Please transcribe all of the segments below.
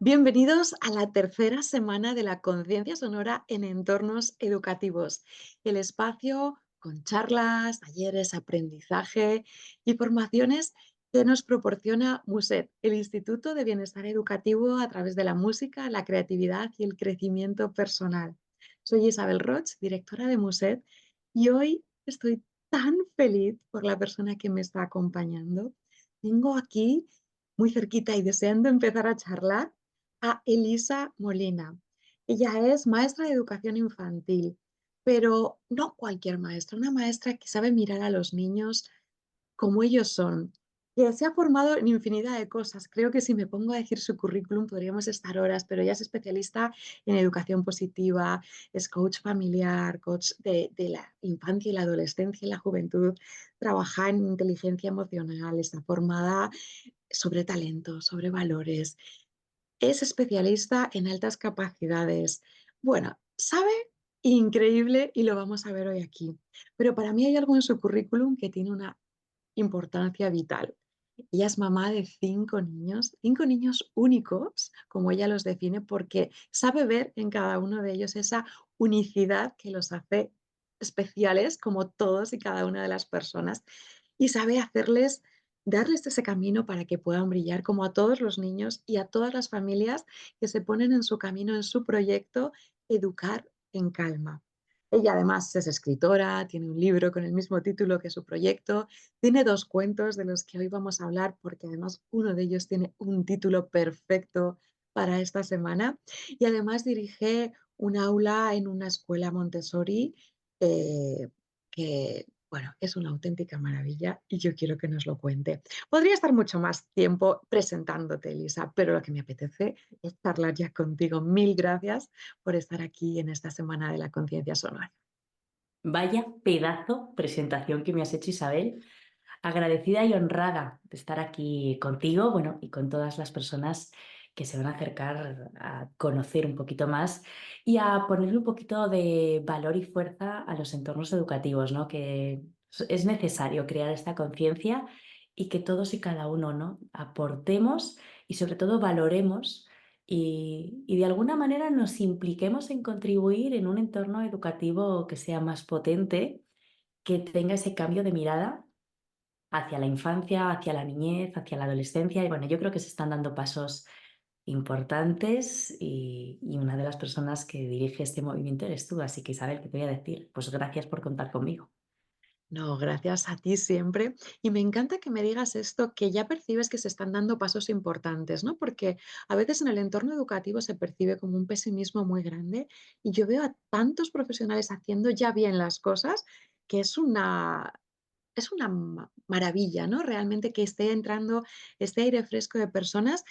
Bienvenidos a la tercera semana de la conciencia sonora en entornos educativos, el espacio con charlas, talleres, aprendizaje y formaciones que nos proporciona Muset, el Instituto de Bienestar Educativo a través de la música, la creatividad y el crecimiento personal. Soy Isabel Roch, directora de Muset, y hoy estoy tan feliz por la persona que me está acompañando. Tengo aquí, muy cerquita y deseando empezar a charlar, a Elisa Molina. Ella es maestra de educación infantil, pero no cualquier maestra, una maestra que sabe mirar a los niños como ellos son, que se ha formado en infinidad de cosas. Creo que si me pongo a decir su currículum podríamos estar horas, pero ella es especialista en educación positiva, es coach familiar, coach de la infancia y la adolescencia y la juventud, trabaja en inteligencia emocional, está formada sobre talento, sobre valores, es especialista en altas capacidades. Bueno, sabe increíble y lo vamos a ver hoy aquí. Pero para mí hay algo en su currículum que tiene una importancia vital. Ella es mamá de 5 niños únicos, como ella los define, porque sabe ver en cada uno de ellos esa unicidad que los hace especiales, como todos y cada una de las personas, y sabe darles ese camino para que puedan brillar, como a todos los niños y a todas las familias que se ponen en su camino, en su proyecto, Educar en Calma. Ella además es escritora, tiene un libro con el mismo título que su proyecto, tiene 2 cuentos de los que hoy vamos a hablar, porque además uno de ellos tiene un título perfecto para esta semana, y además dirige un aula en una escuela Montessori, que, bueno, es una auténtica maravilla y yo quiero que nos lo cuente. Podría estar mucho más tiempo presentándote, Elisa, pero lo que me apetece es charlar ya contigo. Mil gracias por estar aquí en esta Semana de la Conciencia Sonora. Vaya pedazo presentación que me has hecho, Isabel. Agradecida y honrada de estar aquí contigo, bueno, y con todas las personas que se van a acercar a conocer un poquito más y a ponerle un poquito de valor y fuerza a los entornos educativos, ¿no? Que es necesario crear esta conciencia y que todos y cada uno, ¿no? Aportemos y sobre todo valoremos y de alguna manera nos impliquemos en contribuir en un entorno educativo que sea más potente, que tenga ese cambio de mirada hacia la infancia, hacia la niñez, hacia la adolescencia. Y bueno, yo creo que se están dando pasos importantes y una de las personas que dirige este movimiento eres tú. Así que, Isabel, ¿qué te voy a decir? Pues gracias por contar conmigo. No, gracias a ti siempre. Y me encanta que me digas esto, que ya percibes que se están dando pasos importantes, ¿no? Porque a veces en el entorno educativo se percibe como un pesimismo muy grande y yo veo a tantos profesionales haciendo ya bien las cosas que es una maravilla, ¿no? Realmente que esté entrando este aire fresco de personas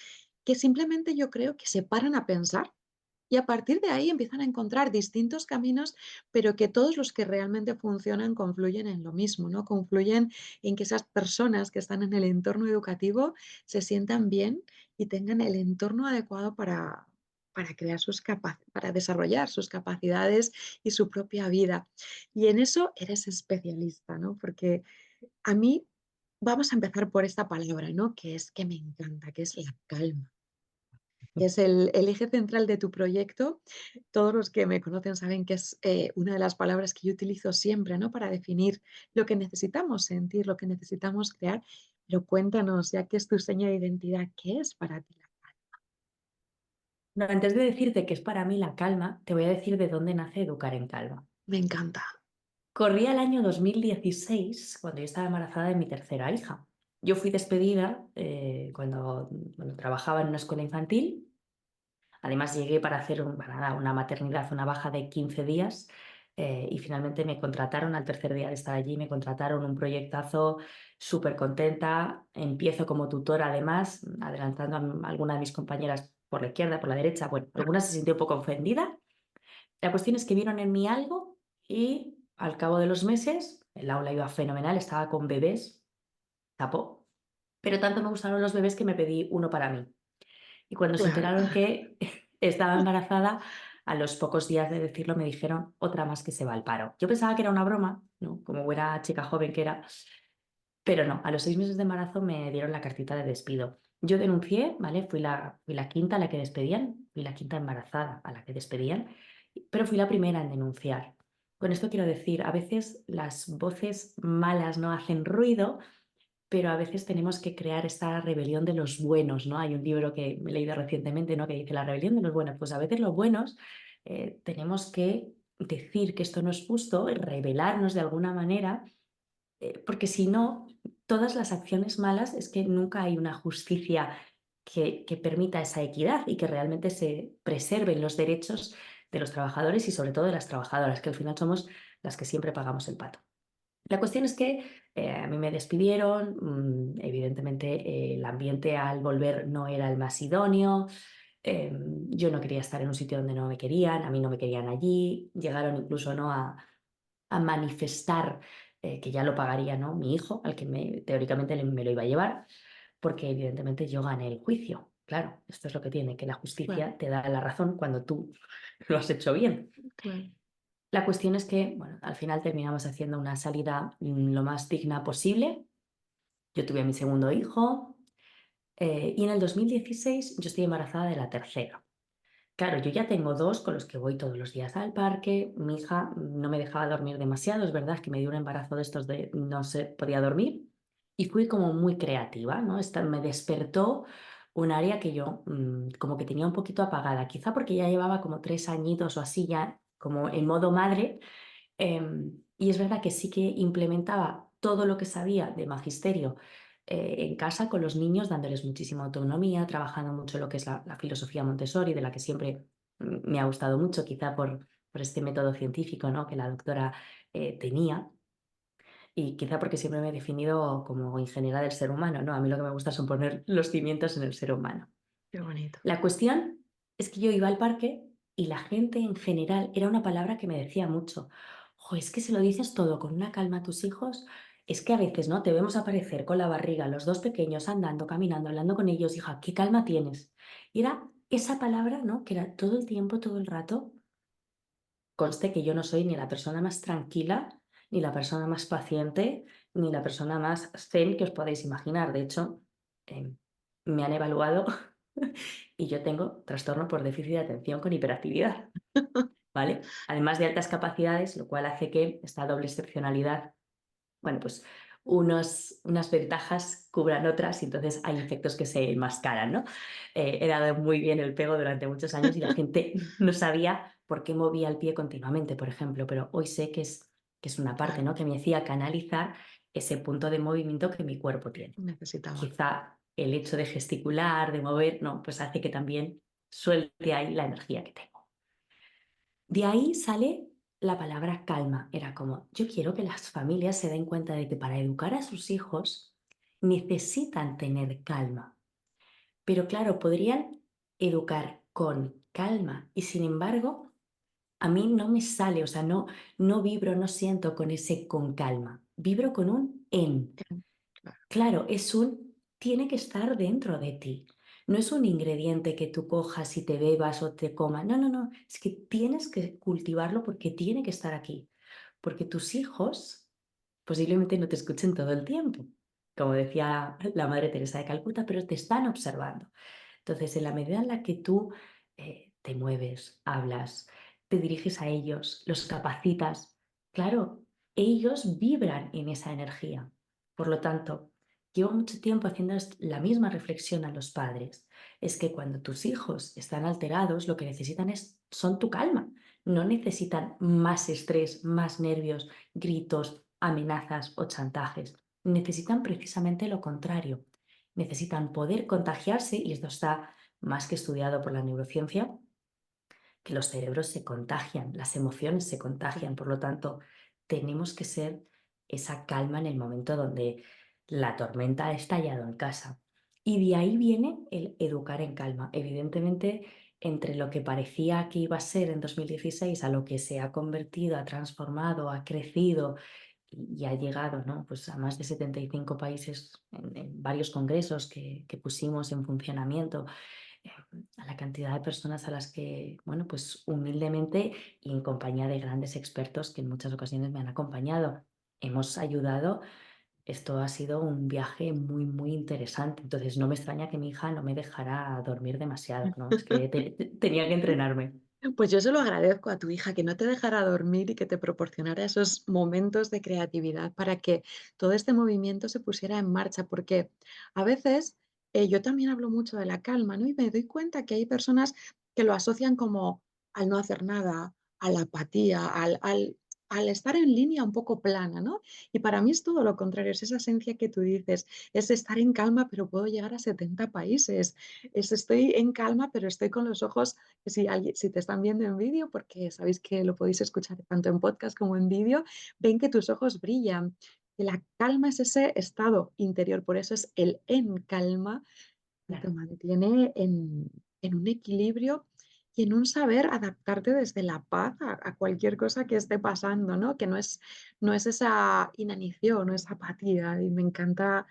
que simplemente yo creo que se paran a pensar y a partir de ahí empiezan a encontrar distintos caminos, pero que todos los que realmente funcionan confluyen en lo mismo, ¿no? Confluyen en que esas personas que están en el entorno educativo se sientan bien y tengan el entorno adecuado para crear para desarrollar sus capacidades y su propia vida. Y en eso eres especialista, ¿no? Porque a mí vamos a empezar por esta palabra, ¿no? Que es que me encanta, que es la calma, que es el eje central de tu proyecto. Todos los que me conocen saben que es una de las palabras que yo utilizo siempre, ¿no? Para definir lo que necesitamos sentir, lo que necesitamos crear. Pero cuéntanos, ya que es tu seña de identidad, ¿qué es para ti la paz? No, antes de decirte que es para mí la calma, te voy a decir de dónde nace Educar en Calma. Me encanta. Corría el año 2016 cuando yo estaba embarazada de mi tercera hija. Yo fui despedida cuando trabajaba en una escuela infantil. Además, llegué para hacer una maternidad, una baja de 15 días, y finalmente me contrataron al tercer día de estar allí, me contrataron un proyectazo, súper contenta. Empiezo como tutora, además, adelantando a alguna de mis compañeras por la izquierda, por la derecha. Bueno, alguna se sintió un poco ofendida. La cuestión es que vieron en mí algo y al cabo de los meses el aula iba fenomenal, estaba con bebés, tapó. Pero tanto me gustaron los bebés que me pedí uno para mí. Y cuando se Claro. enteraron que estaba embarazada, a los pocos días de decirlo me dijeron otra más que se va al paro. Yo pensaba que era una broma, ¿no? Como buena chica joven que era, pero no, a los 6 meses de embarazo me dieron la cartita de despido. Yo denuncié, ¿vale? Fui la quinta a la que despedían, fui la quinta embarazada a la que despedían, pero fui la primera en denunciar. Con esto quiero decir, a veces las voces malas no hacen ruido, pero a veces tenemos que crear esta rebelión de los buenos, ¿no? Hay un libro que me he leído recientemente, ¿no? Que dice la rebelión de los buenos. Pues a veces los buenos tenemos que decir que esto no es justo, rebelarnos de alguna manera, porque si no, todas las acciones malas es que nunca hay una justicia que permita esa equidad y que realmente se preserven los derechos de los trabajadores y sobre todo de las trabajadoras, que al final somos las que siempre pagamos el pato. La cuestión es que a mí me despidieron, evidentemente el ambiente al volver no era el más idóneo, yo no quería estar en un sitio donde no me querían, a mí no me querían allí, llegaron incluso, ¿no?, a manifestar que ya lo pagaría, ¿no?, mi hijo, al que teóricamente me lo iba a llevar, porque evidentemente yo gané el juicio. Claro, esto es lo que tiene, que la Claro, justicia te da la razón cuando tú lo has hecho bien. claro. La cuestión es que, bueno, al final terminamos haciendo una salida lo más digna posible. Yo tuve a mi segundo hijo y en el 2016 yo estoy embarazada de la tercera. Claro, yo ya tengo dos con los que voy todos los días al parque. Mi hija no me dejaba dormir demasiado, es verdad que me dio un embarazo de estos de no se podía dormir y fui como muy creativa, ¿no? Me despertó un área que yo como que tenía un poquito apagada, quizá porque ya llevaba como 3 añitos o así ya como en modo madre. Y es verdad que sí que implementaba todo lo que sabía de magisterio en casa con los niños, dándoles muchísima autonomía, trabajando mucho lo que es la filosofía Montessori, de la que siempre me ha gustado mucho, quizá por este método científico, ¿no?, que la doctora tenía, y quizá porque siempre me he definido como ingeniera del ser humano, ¿no? A mí lo que me gusta son poner los cimientos en el ser humano. Qué bonito. La cuestión es que yo iba al parque y la gente en general, era una palabra que me decía mucho: "Jo, es que se lo dices todo con una calma a tus hijos, es que a veces, ¿no?, te vemos aparecer con la barriga, los dos pequeños andando, caminando, hablando con ellos, hija, qué calma tienes". Y era esa palabra, ¿no?, que era todo el tiempo, todo el rato. Conste que yo no soy ni la persona más tranquila, ni la persona más paciente, ni la persona más zen que os podéis imaginar. De hecho, em, me han evaluado y yo tengo trastorno por déficit de atención con hiperactividad, ¿vale? Además de altas capacidades, lo cual hace que esta doble excepcionalidad, bueno, pues unas ventajas cubran otras y entonces hay efectos que se enmascaran, ¿no? He dado muy bien el pego durante muchos años y la gente no sabía por qué movía el pie continuamente, por ejemplo, pero hoy sé que es una parte, Claro, ¿no?, que me hacía canalizar ese punto de movimiento que mi cuerpo tiene. necesitaba. Quizá el hecho de gesticular, de mover, no, pues hace que también suelte ahí la energía que tengo. De ahí sale la palabra calma. Era como, yo quiero que las familias se den cuenta de que para educar a sus hijos necesitan tener calma. Pero claro, podrían educar con calma y sin embargo, a mí no me sale, o sea, no vibro, no siento con ese con calma. Vibro con un en. Bien, claro, Claro, tiene que estar dentro de ti. No es un ingrediente que tú cojas y te bebas o te comas. No, no, no. Es que tienes que cultivarlo porque tiene que estar aquí. Porque tus hijos posiblemente no te escuchen todo el tiempo, como decía la Madre Teresa de Calcuta, pero te están observando. Entonces, en la medida en la que tú te mueves, hablas, te diriges a ellos, los capacitas, claro, ellos vibran en esa energía. Por lo tanto, llevo mucho tiempo haciendo la misma reflexión a los padres. Es que cuando tus hijos están alterados, lo que necesitan son tu calma. No necesitan más estrés, más nervios, gritos, amenazas o chantajes. Necesitan precisamente lo contrario. Necesitan poder contagiarse, y esto está más que estudiado por la neurociencia, que los cerebros se contagian, las emociones se claro. contagian. Por lo tanto, tenemos que ser esa calma en el momento donde la tormenta ha estallado en casa. Y de ahí viene el educar en calma. Evidentemente, entre lo que parecía que iba a ser en 2016 a lo que se ha convertido, ha transformado, ha crecido y ha llegado, ¿no?, pues a más de 75 países en varios congresos que pusimos en funcionamiento, a la cantidad de personas a las que, bueno, pues humildemente y en compañía de grandes expertos que en muchas ocasiones me han acompañado, hemos ayudado. esto ha sido un viaje muy, muy interesante. Entonces, no me extraña que mi hija no me dejara dormir demasiado, ¿no? Es que tenía que entrenarme. Pues yo se lo agradezco a tu hija, que no te dejara dormir y que te proporcionara esos momentos de creatividad para que todo este movimiento se pusiera en marcha, porque a veces yo también hablo mucho de la calma, ¿no? Y me doy cuenta que hay personas que lo asocian como al no hacer nada, a la apatía, al estar en línea un poco plana, ¿no? Y para mí es todo lo contrario, es esa esencia que tú dices, es estar en calma, pero puedo llegar a 70 países, es estoy en calma, pero estoy con los ojos que si te están viendo en vídeo, porque sabéis que lo podéis escuchar tanto en podcast como en vídeo, ven que tus ojos brillan. Que la calma es ese estado interior, por eso es el en calma, y te Claro. mantiene en un equilibrio y en un saber adaptarte desde la paz a cualquier cosa que esté pasando, ¿no? Que no es esa inanición, no es apatía. Y me encanta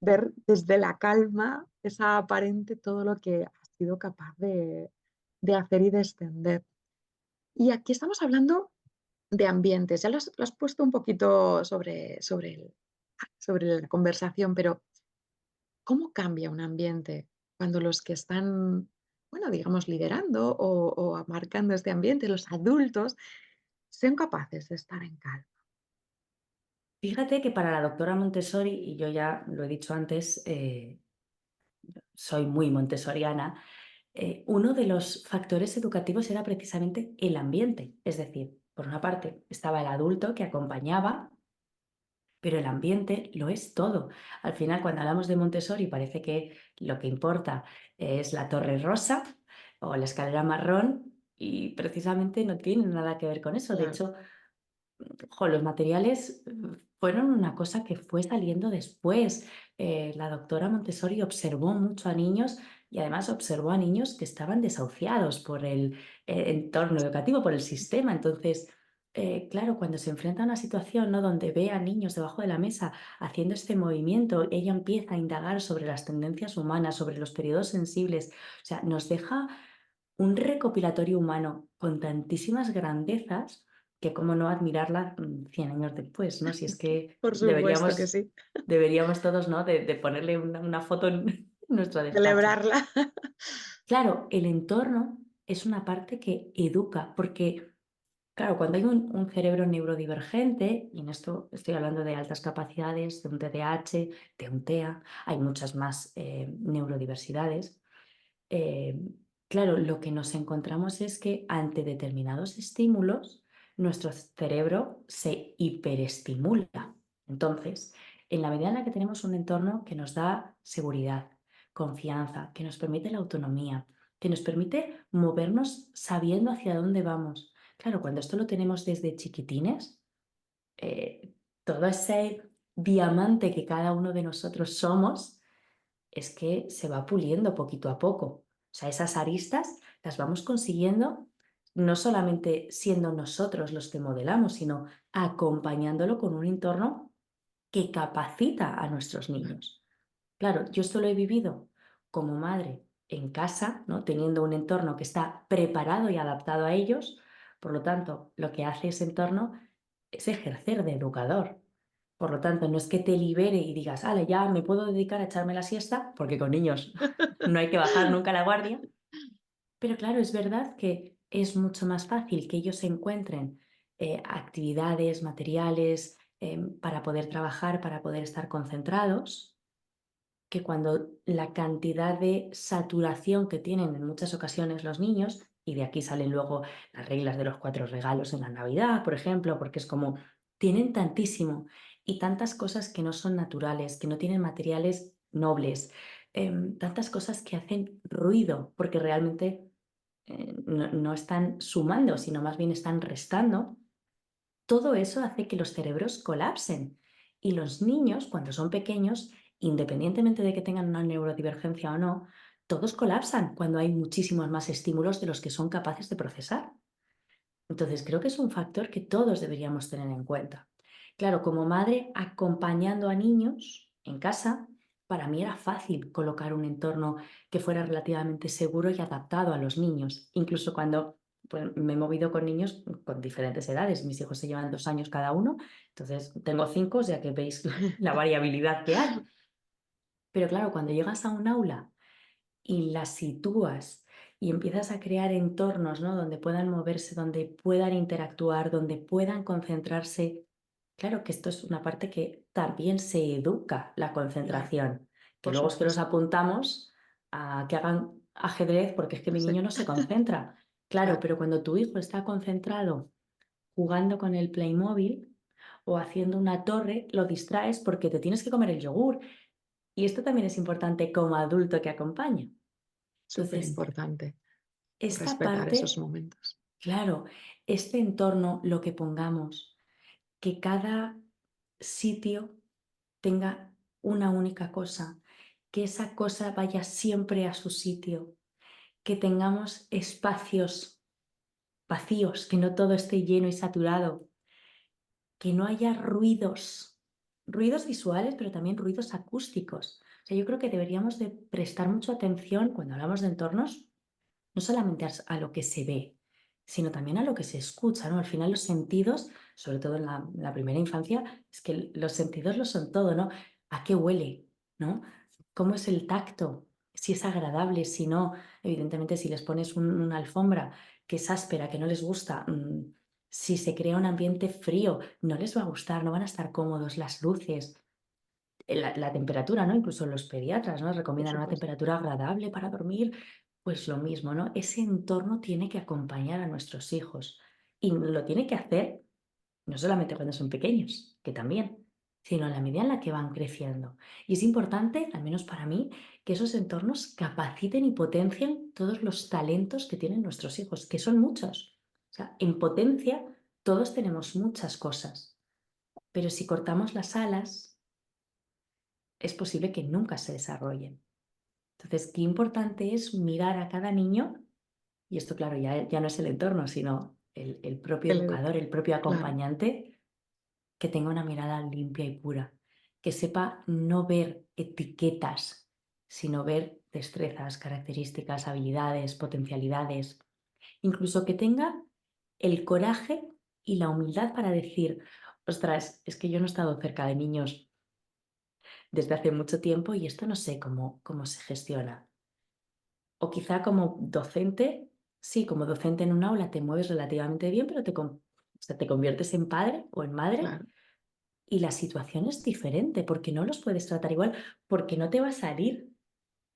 ver desde la calma esa aparente todo lo que has sido capaz de hacer y de extender. Y aquí estamos hablando de ambientes. Ya lo has puesto un poquito sobre la conversación, pero ¿cómo cambia un ambiente cuando los que están, bueno, digamos, liderando o marcando este ambiente, los adultos, sean capaces de estar en calma? Fíjate que para la doctora Montessori, y yo ya lo he dicho antes, soy muy montessoriana, uno de los factores educativos era precisamente el ambiente. Es decir, por una parte estaba el adulto que acompañaba, pero el ambiente lo es todo. Al final, cuando hablamos de Montessori, parece que lo que importa es la torre rosa o la escalera marrón y precisamente no tiene nada que ver con eso. De Claro, hecho, los materiales fueron una cosa que fue saliendo después. La doctora Montessori observó mucho a niños y además observó a niños que estaban desahuciados por el entorno educativo, por el sistema. Entonces, claro, cuando se enfrenta a una situación, ¿no?, donde ve a niños debajo de la mesa haciendo este movimiento, ella empieza a indagar sobre las tendencias humanas, sobre los periodos sensibles. O sea, nos deja un recopilatorio humano con tantísimas grandezas que cómo no admirarla 100 años después, ¿no? Si es que por supuesto que deberíamos, sí. deberíamos todos, ¿no?, de ponerle una foto en nuestro despacho. Celebrarla. Claro, el entorno es una parte que educa, porque, claro, cuando hay un cerebro neurodivergente, y en esto estoy hablando de altas capacidades, de un TDAH, de un TEA, hay muchas más neurodiversidades. eh, claro, lo que nos encontramos es que ante determinados estímulos, nuestro cerebro se hiperestimula. Entonces, en la medida en la que tenemos un entorno que nos da seguridad, confianza, que nos permite la autonomía, que nos permite movernos sabiendo hacia dónde vamos. Claro, cuando esto lo tenemos desde chiquitines, todo ese diamante que cada uno de nosotros somos, es que se va puliendo poquito a poco. O sea, esas aristas las vamos consiguiendo no solamente siendo nosotros los que modelamos, sino acompañándolo con un entorno que capacita a nuestros niños. Claro, yo esto lo he vivido como madre en casa, ¿no?, teniendo un entorno que está preparado y adaptado a ellos. Por lo tanto, lo que hace ese entorno es ejercer de educador. Por lo tanto, no es que te libere y digas, vale, ya me puedo dedicar a echarme la siesta, porque con niños no hay que bajar nunca la guardia. Pero claro, es verdad que es mucho más fácil que ellos encuentren actividades, materiales para poder trabajar, para poder estar concentrados, que cuando la cantidad de saturación que tienen en muchas ocasiones los niños, y de aquí salen luego las reglas de los 4 regalos en la Navidad, por ejemplo, porque es como, tienen tantísimo y tantas cosas que no son naturales, que no tienen materiales nobles, tantas cosas que hacen ruido, porque realmente no están sumando, sino más bien están restando. Todo eso hace que los cerebros colapsen y los niños, cuando son pequeños, independientemente de que tengan una neurodivergencia o no, todos colapsan cuando hay muchísimos más estímulos de los que son capaces de procesar. Entonces, creo que es un factor que todos deberíamos tener en cuenta. Claro, como madre acompañando a niños en casa, para mí era fácil colocar un entorno que fuera relativamente seguro y adaptado a los niños, incluso cuando pues me he movido con niños con diferentes edades. Mis hijos se llevan 2 años cada uno, entonces tengo 5, ya que veis la variabilidad que hay. Pero claro, cuando llegas a un aula y las sitúas y empiezas a crear entornos, ¿no? Donde puedan moverse, donde puedan interactuar, donde puedan concentrarse. Claro que esto es una parte que también se educa la Claro, concentración, que por luego es que los supuesto. apuntamos a que hagan ajedrez porque es que mi Sí, niño no se concentra. Claro, claro, pero cuando tu hijo está concentrado jugando con el Playmobil o haciendo una torre, lo distraes porque te tienes que comer el yogur. Y esto también es importante como adulto que acompaña. súper Entonces, importante esta respetar esos parte, momentos. claro, este entorno, lo que pongamos, que cada sitio tenga una única cosa, que esa cosa vaya siempre a su sitio, que tengamos espacios vacíos, que no todo esté lleno y saturado, que no haya ruidos, ruidos visuales, pero también ruidos acústicos. O sea, yo creo que deberíamos de prestar mucha atención cuando hablamos de entornos, no solamente a lo que se ve, sino también a lo que se escucha, ¿no? Al final los sentidos, sobre todo en la primera infancia, es que los sentidos lo son todo, ¿no? ¿A qué huele? ¿No? ¿Cómo es el tacto? Si es agradable, si no. Evidentemente, si les pones una alfombra que es áspera, que no les gusta, si se crea un ambiente frío, no les va a gustar, no van a estar cómodos, las luces, la temperatura, ¿no? Incluso los pediatras, ¿no? Por Recomiendan una supuesto. temperatura agradable para dormir, pues lo mismo, ¿no? Ese entorno tiene que acompañar a nuestros hijos y lo tiene que hacer no solamente cuando son pequeños, que también, sino en la medida en la que van creciendo. Y es importante, al menos para mí, que esos entornos capaciten y potencien todos los talentos que tienen nuestros hijos, que son muchos. O sea, en potencia todos tenemos muchas cosas, pero si cortamos las alas, es posible que nunca se desarrollen. Entonces, qué importante es mirar a cada niño, y esto, claro, ya no es el entorno, sino el propio El educador, educar, el propio claro. acompañante, que tenga una mirada limpia y pura, que sepa no ver etiquetas, sino ver destrezas, características, habilidades, potencialidades, incluso que tenga el coraje y la humildad para decir, ostras, es que yo no he estado cerca de niños desde hace mucho tiempo y esto no sé cómo se gestiona. O quizá como docente, sí, como docente en un aula te mueves relativamente bien, pero o sea, te conviertes en padre o en madre Claro, y la situación es diferente porque no los puedes tratar igual, porque no te va a salir claro,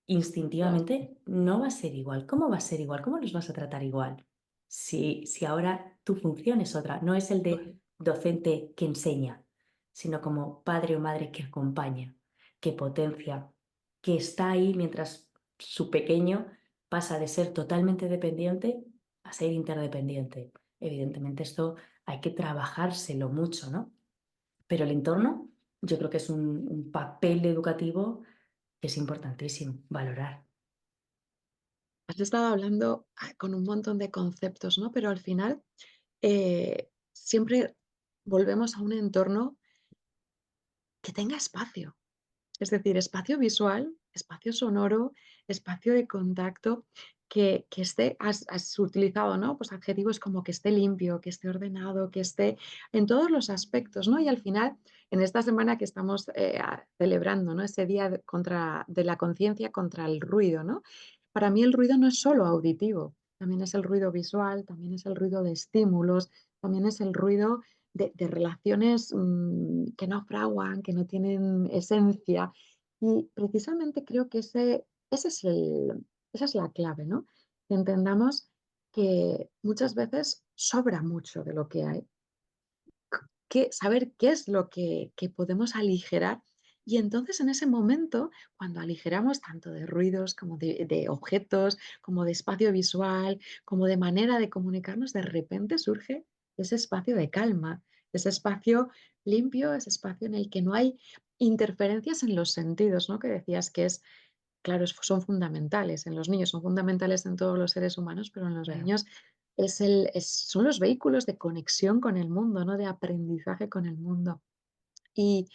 instintivamente, no va a ser igual. ¿Cómo va a ser igual? ¿Cómo los vas a tratar igual? Si ahora tu función es otra, no es el claro. de docente que enseña, sino como padre o madre que acompaña, que potencia, que está ahí mientras su pequeño pasa de ser totalmente dependiente a ser interdependiente. Evidentemente esto hay que trabajárselo mucho, ¿no? Pero el entorno yo creo que es un papel educativo que es importantísimo valorar. Has estado hablando con un montón de conceptos, ¿no? Pero al final siempre volvemos a un entorno que tenga espacio. Es decir, espacio visual, espacio sonoro, espacio de contacto, que esté, has utilizado, ¿no? Pues adjetivos como que esté limpio, que esté ordenado, que esté en todos los aspectos, ¿no? Y al final, en esta semana que estamos celebrando, ¿no? Ese día de la conciencia contra el ruido, ¿no? Para mí el ruido no es solo auditivo, también es el ruido visual, también es el ruido de estímulos, también es el ruido de relaciones que no fraguan, que no tienen esencia. Y precisamente creo que ese es esa es la clave, ¿no? Que entendamos que muchas veces sobra mucho de lo que hay, saber qué es lo que podemos aligerar. Y entonces en ese momento, cuando aligeramos tanto de ruidos como de objetos, como de espacio visual, como de manera de comunicarnos, de repente surge ese espacio de calma, ese espacio limpio, ese espacio en el que no hay interferencias en los sentidos, ¿no? Que decías que es, claro, son fundamentales en los niños, son fundamentales en todos los seres humanos, pero en los Claro. niños son los vehículos de conexión con el mundo, ¿no? De aprendizaje con el mundo. Y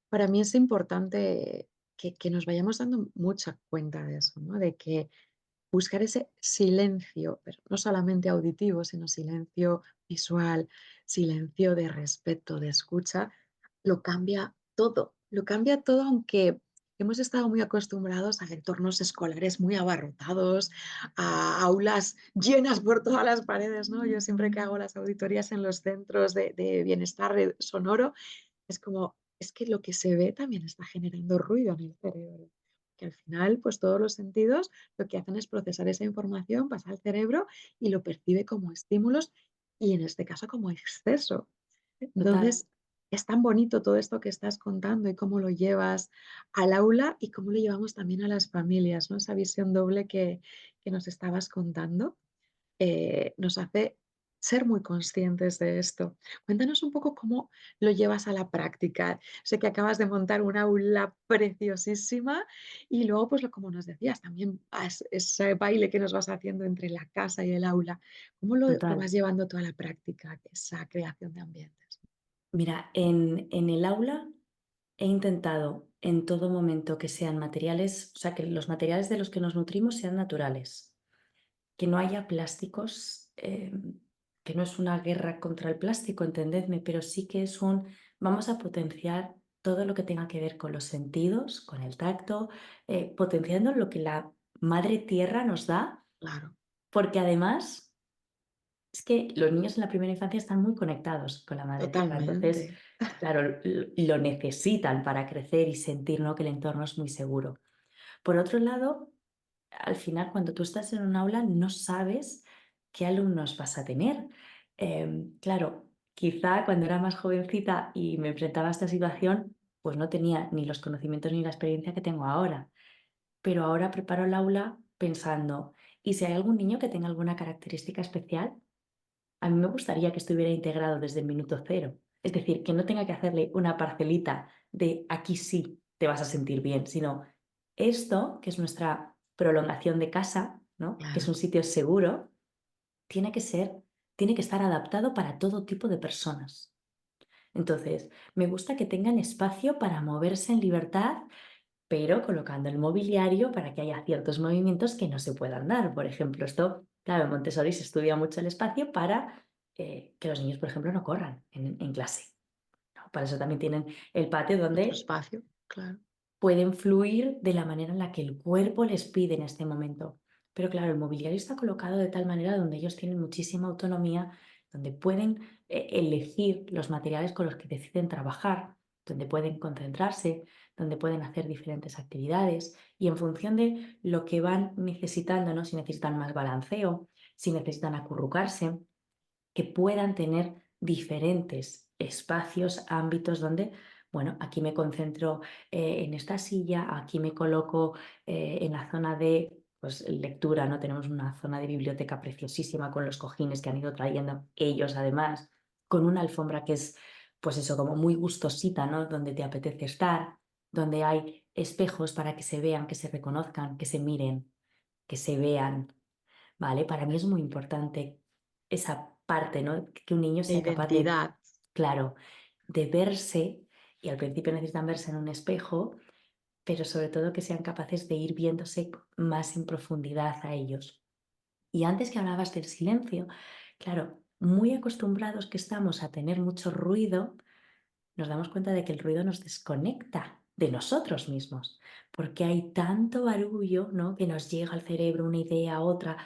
para mí es importante que nos vayamos dando mucha cuenta de eso, ¿no? De que buscar ese silencio, pero no solamente auditivo, sino silencio visual, silencio de respeto, de escucha, lo cambia todo, aunque hemos estado muy acostumbrados a entornos escolares muy abarrotados, a aulas llenas por todas las paredes, ¿no? Yo siempre que hago las auditorías en los centros de bienestar sonoro, es como, es que lo que se ve también está generando ruido en el cerebro, que al final, pues todos los sentidos lo que hacen es procesar esa información, pasa al cerebro y lo percibe como estímulos y en este caso como exceso. Total, Entonces, es tan bonito todo esto que estás contando y cómo lo llevas al aula y cómo lo llevamos también a las familias, ¿no? Esa visión doble que nos estabas contando nos hace ser muy conscientes de esto. Cuéntanos un poco cómo lo llevas a la práctica. Sé que acabas de montar una aula preciosísima y luego, pues, como nos decías, también ese baile que nos vas haciendo entre la casa y el aula. ¿Cómo lo total. vas llevando tú a la práctica, esa creación de ambientes? Mira, en el aula he intentado en todo momento que sean materiales, o sea, que los materiales de los que nos nutrimos sean naturales, que no haya plásticos, que no es una guerra contra el plástico, entendedme, pero sí que es vamos a potenciar todo lo que tenga que ver con los sentidos, con el tacto, potenciando lo que la madre tierra nos da, Claro, porque además es que los niños en la primera infancia están muy conectados con la madre tierra, entonces, totalmente. claro, lo necesitan para crecer y sentir, ¿no?, que el entorno es muy seguro. Por otro lado, al final, cuando tú estás en un aula, no sabes qué alumnos vas a tener. Claro, quizá cuando era más jovencita y me enfrentaba a esta situación, pues no tenía ni los conocimientos ni la experiencia que tengo ahora. Pero ahora preparo el aula pensando, ¿y si hay algún niño que tenga alguna característica especial? A mí me gustaría que estuviera integrado desde el minuto cero. Es decir, que no tenga que hacerle una parcelita de aquí sí te vas a sentir bien, sino esto, que es nuestra prolongación de casa, ¿no?, que es Claro, un sitio seguro, tiene que ser, tiene que estar adaptado para todo tipo de personas. Entonces, me gusta que tengan espacio para moverse en libertad, pero colocando el mobiliario para que haya ciertos movimientos que no se puedan dar. Por ejemplo, esto, claro, en Montessori se estudia mucho el espacio para que los niños, por ejemplo, no corran en clase, ¿no? Para eso también tienen el patio otro donde espacio, claro. pueden fluir de la manera en la que el cuerpo les pide en este momento. Pero claro, el mobiliario está colocado de tal manera donde ellos tienen muchísima autonomía, donde pueden elegir los materiales con los que deciden trabajar, donde pueden concentrarse, donde pueden hacer diferentes actividades y en función de lo que van necesitando, ¿no?, si necesitan más balanceo, si necesitan acurrucarse, que puedan tener diferentes espacios, ámbitos donde, bueno, aquí me concentro en esta silla, aquí me coloco en la zona de pues, lectura, ¿no? Tenemos una zona de biblioteca preciosísima con los cojines que han ido trayendo ellos además, con una alfombra que es, pues eso, como muy gustosita, ¿no?, donde te apetece estar, donde hay espejos para que se vean, que se reconozcan, que se miren, que se vean. ¿Vale? Para mí es muy importante esa parte, ¿no? Que un niño De sea capaz de, identidad. claro, de verse, y al principio necesitan verse en un espejo, pero sobre todo que sean capaces de ir viéndose más en profundidad a ellos. Y antes que hablabas del silencio, claro, muy acostumbrados que estamos a tener mucho ruido, nos damos cuenta de que el ruido nos desconecta de nosotros mismos, porque hay tanto barullo, ¿no?, que nos llega al cerebro una idea, otra,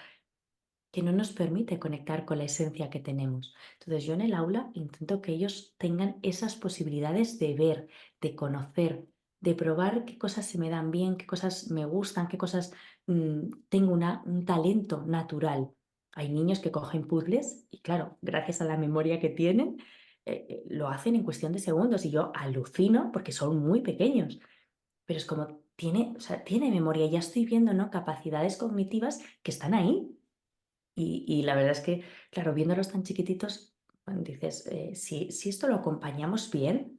que no nos permite conectar con la esencia que tenemos. Entonces yo en el aula intento que ellos tengan esas posibilidades de ver, de conocer, de probar qué cosas se me dan bien, qué cosas me gustan, qué cosas tengo un talento natural. Hay niños que cogen puzzles y claro, gracias a la memoria que tienen, lo hacen en cuestión de segundos y yo alucino porque son muy pequeños. Pero es como, tiene, o sea, tiene memoria, ya estoy viendo, ¿no?, capacidades cognitivas que están ahí y la verdad es que, claro, viéndolos tan chiquititos, bueno, dices, si esto lo acompañamos bien,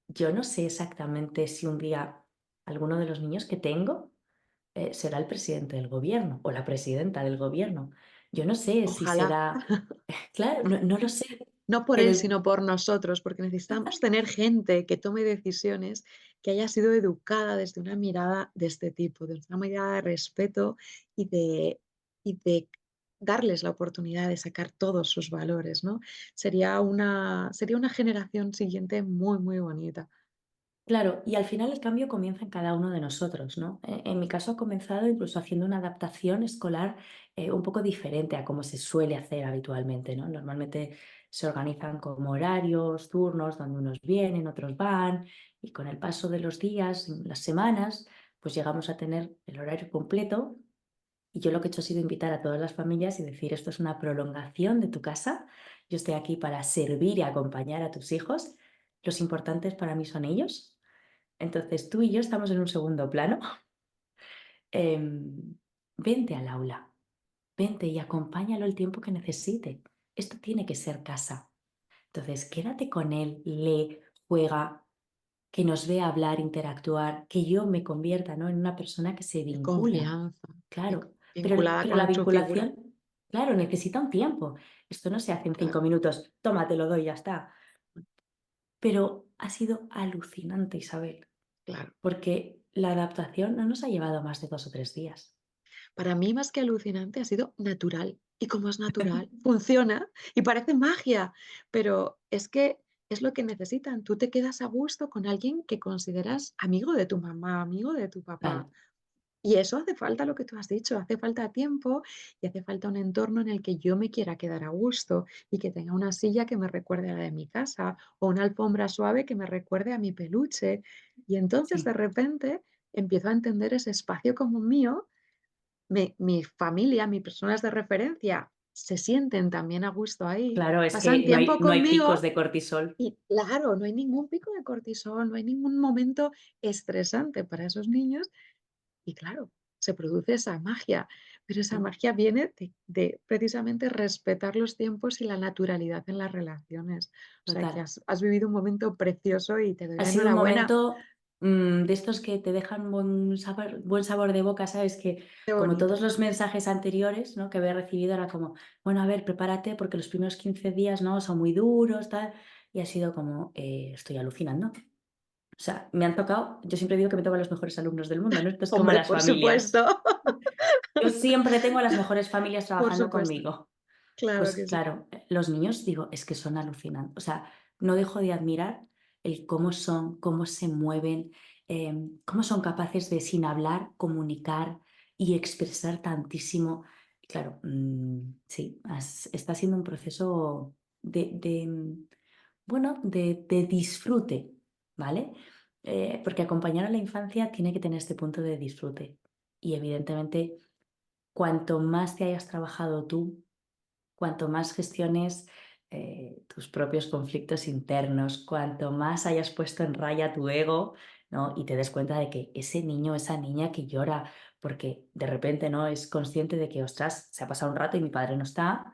yo no sé exactamente si un día alguno de los niños que tengo será el presidente del gobierno o la presidenta del gobierno. Yo no sé si Ojalá. será, claro, no lo sé, No por En él, el sino por nosotros, porque necesitamos tener gente que tome decisiones, que haya sido educada desde una mirada de este tipo, desde una mirada de respeto y de darles la oportunidad de sacar todos sus valores, ¿no? Sería una generación siguiente muy, muy bonita. Claro, y al final el cambio comienza en cada uno de nosotros, ¿no? En mi caso ha comenzado incluso haciendo una adaptación escolar un poco diferente a como se suele hacer habitualmente, ¿no? Normalmente se organizan como horarios, turnos, donde unos vienen, otros van, y con el paso de los días, las semanas, pues llegamos a tener el horario completo. Y yo lo que he hecho ha sido invitar a todas las familias y decir, esto es una prolongación de tu casa, yo estoy aquí para servir y acompañar a tus hijos, los importantes para mí son ellos, entonces tú y yo estamos en un segundo plano. Em, Vente al aula, vente y acompáñalo el tiempo que necesite. Esto tiene que ser casa. Entonces, quédate con él, lee, juega, que nos vea hablar, interactuar, que yo me convierta, ¿no?, en una persona que se De vincula. confianza, Claro, vinculada pero la con su figura. vinculación, claro, necesita un tiempo. Esto no se hace en Claro, 5 minutos. Toma, te lo doy, ya está. Pero ha sido alucinante, Isabel, claro. porque la adaptación no nos ha llevado más de 2 o 3 días. Para mí, más que alucinante, ha sido natural. Y como es natural, funciona y parece magia, pero es que es lo que necesitan. Tú te quedas a gusto con alguien que consideras amigo de tu mamá, amigo de tu papá. Claro, Y eso hace falta lo que tú has dicho, hace falta tiempo y hace falta un entorno en el que yo me quiera quedar a gusto y que tenga una silla que me recuerde a la de mi casa o una alfombra suave que me recuerde a mi peluche. Y entonces de sí. repente empiezo a entender ese espacio como mío, mi familia, mis personas de referencia se sienten también a gusto ahí, Claro, es pasan que no hay, tiempo no hay picos conmigo de cortisol. y claro, no hay ningún pico de cortisol, no hay ningún momento estresante para esos niños y claro, se produce esa magia, pero esa Sí, magia viene de precisamente respetar los tiempos y la naturalidad en las relaciones. O sea que total. has vivido un momento precioso y te doy Ha la sido un enhorabuena. momento de estos que te dejan buen sabor de boca, ¿sabes? Que Qué como todos bonito. los mensajes anteriores, ¿no?, que había recibido era como, bueno, a ver, prepárate porque los primeros 15 días, ¿no?, son muy duros, tal. Y ha sido como, estoy alucinando. O sea, me han tocado, yo siempre digo que me tocan los mejores alumnos del mundo, ¿no? Esto es como Hombre, las por familias. supuesto, Yo siempre tengo a las mejores familias por trabajando supuesto. conmigo. Claro Pues que sí. claro, los niños, digo, es que son alucinantes. O sea, no dejo de admirar el cómo son, cómo se mueven, cómo son capaces de, sin hablar, comunicar y expresar tantísimo. Y claro, sí, está siendo un proceso bueno, de disfrute, ¿vale? Porque acompañar a la infancia tiene que tener este punto de disfrute. Y evidentemente, cuanto más te hayas trabajado tú, cuanto más gestiones tus propios conflictos internos, cuanto más hayas puesto en raya tu ego, ¿no?, y te des cuenta de que ese niño, esa niña que llora porque de repente no es consciente de que, ostras, se ha pasado un rato y mi padre no está,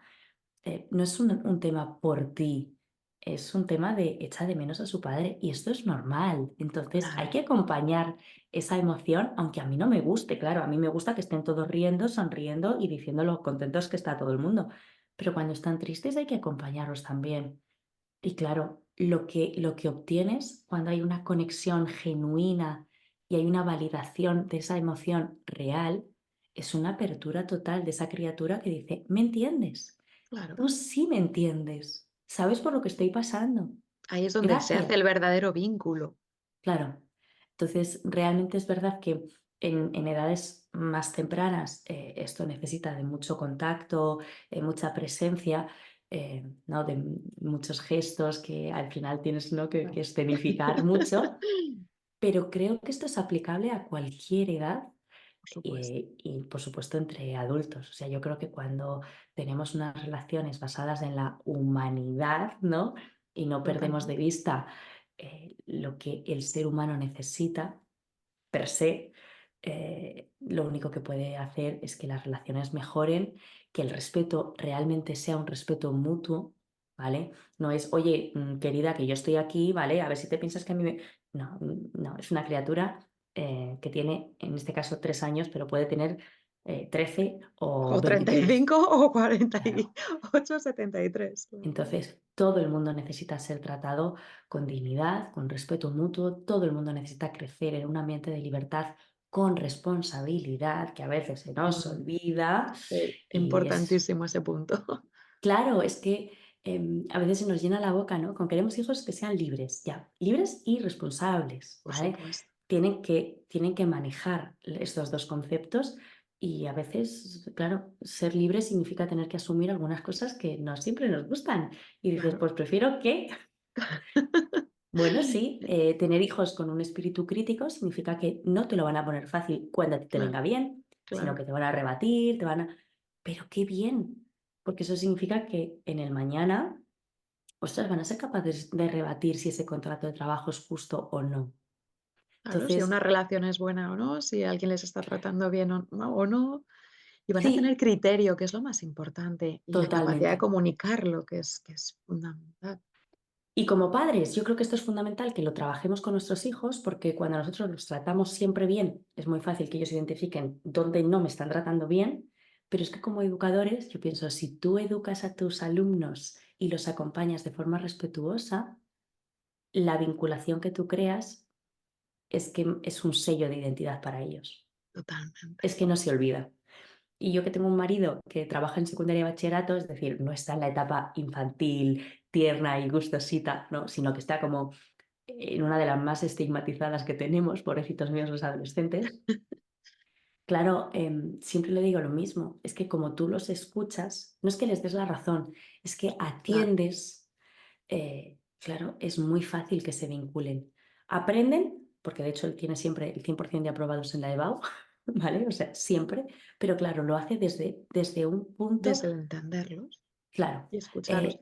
no es un tema por ti, es un tema de echa de menos a su padre y esto es normal. Entonces hay Claro, que acompañar esa emoción, aunque a mí no me guste, claro, a mí me gusta que estén todos riendo, sonriendo y diciendo lo contentos que está todo el mundo, pero cuando están tristes hay que acompañarlos también. Y claro, lo que obtienes cuando hay una conexión genuina y hay una validación de esa emoción real, es una apertura total de esa criatura que dice, ¿me entiendes? claro. Tú sí me entiendes. ¿Sabes por lo que estoy pasando? Ahí es donde se hace Gracias. el verdadero vínculo. Claro. Entonces, realmente es verdad que en edades más tempranas esto necesita de mucho contacto, mucha presencia, ¿no?, de muchos gestos que al final tienes, ¿no?, que Claro. escenificar mucho, pero creo que esto es aplicable a cualquier edad Por supuesto, y, por supuesto, entre adultos. O sea, yo creo que cuando tenemos unas relaciones basadas en la humanidad, ¿no?, y no perdemos de totalmente. vista lo que el ser humano necesita per se, lo único que puede hacer es que las relaciones mejoren, que el respeto realmente sea un respeto mutuo, ¿vale? No es, oye, querida, que yo estoy aquí, ¿vale? A ver si te piensas que a mí me... No, no, es una criatura que tiene, en este caso, 3 años, pero puede tener 13 o O 23. 35 o cuarenta y Claro. ocho 73 claro. Entonces, todo el mundo necesita ser tratado con dignidad, con respeto mutuo, todo el mundo necesita crecer en un ambiente de libertad con responsabilidad, que a veces se nos Mm, olvida sí, y es importantísimo ese punto. claro, es que a veces se nos llena la boca, ¿no? Con queremos hijos que sean libres, ya, libres y responsables, Por ¿vale? supuesto, Tienen que manejar estos dos conceptos y a veces, claro, ser libre significa tener que asumir algunas cosas que no siempre nos gustan. Y dices, claro. pues prefiero que, bueno, sí, tener hijos con un espíritu crítico significa que no te lo van a poner fácil cuando a ti te Claro, venga bien, sino claro, que te van a rebatir, te van a... Pero qué bien, porque eso significa que en el mañana ostras, van a ser capaces de rebatir si ese contrato de trabajo es justo o no. claro, si una Entonces, relación es buena o no, si alguien les está tratando bien o no, y van a tener sí, criterio, que es lo más importante, y la capacidad de totalmente. comunicarlo, que es fundamental. Y como padres, yo creo que esto es fundamental que lo trabajemos con nuestros hijos porque cuando nosotros los tratamos siempre bien, es muy fácil que ellos identifiquen dónde no me están tratando bien, pero es que como educadores, yo pienso, si tú educas a tus alumnos y los acompañas de forma respetuosa, la vinculación que tú creas es que es un sello de identidad para ellos. Totalmente, Es que no se olvida. Y yo que tengo un marido que trabaja en secundaria y bachillerato, es decir, no está en la etapa infantil, tierna y gustosita, ¿no? Sino que está como en una de las más estigmatizadas que tenemos, pobrecitos míos los adolescentes. Claro, siempre le digo lo mismo, es que como tú los escuchas, no es que les des la razón, es que claro, atiendes, claro, es muy fácil que se vinculen. Aprenden, porque de hecho él tiene siempre el 100% de aprobados en la EBAU, ¿vale? O sea, siempre, pero claro, lo hace desde un punto, desde el entenderlos claro, y escucharlos.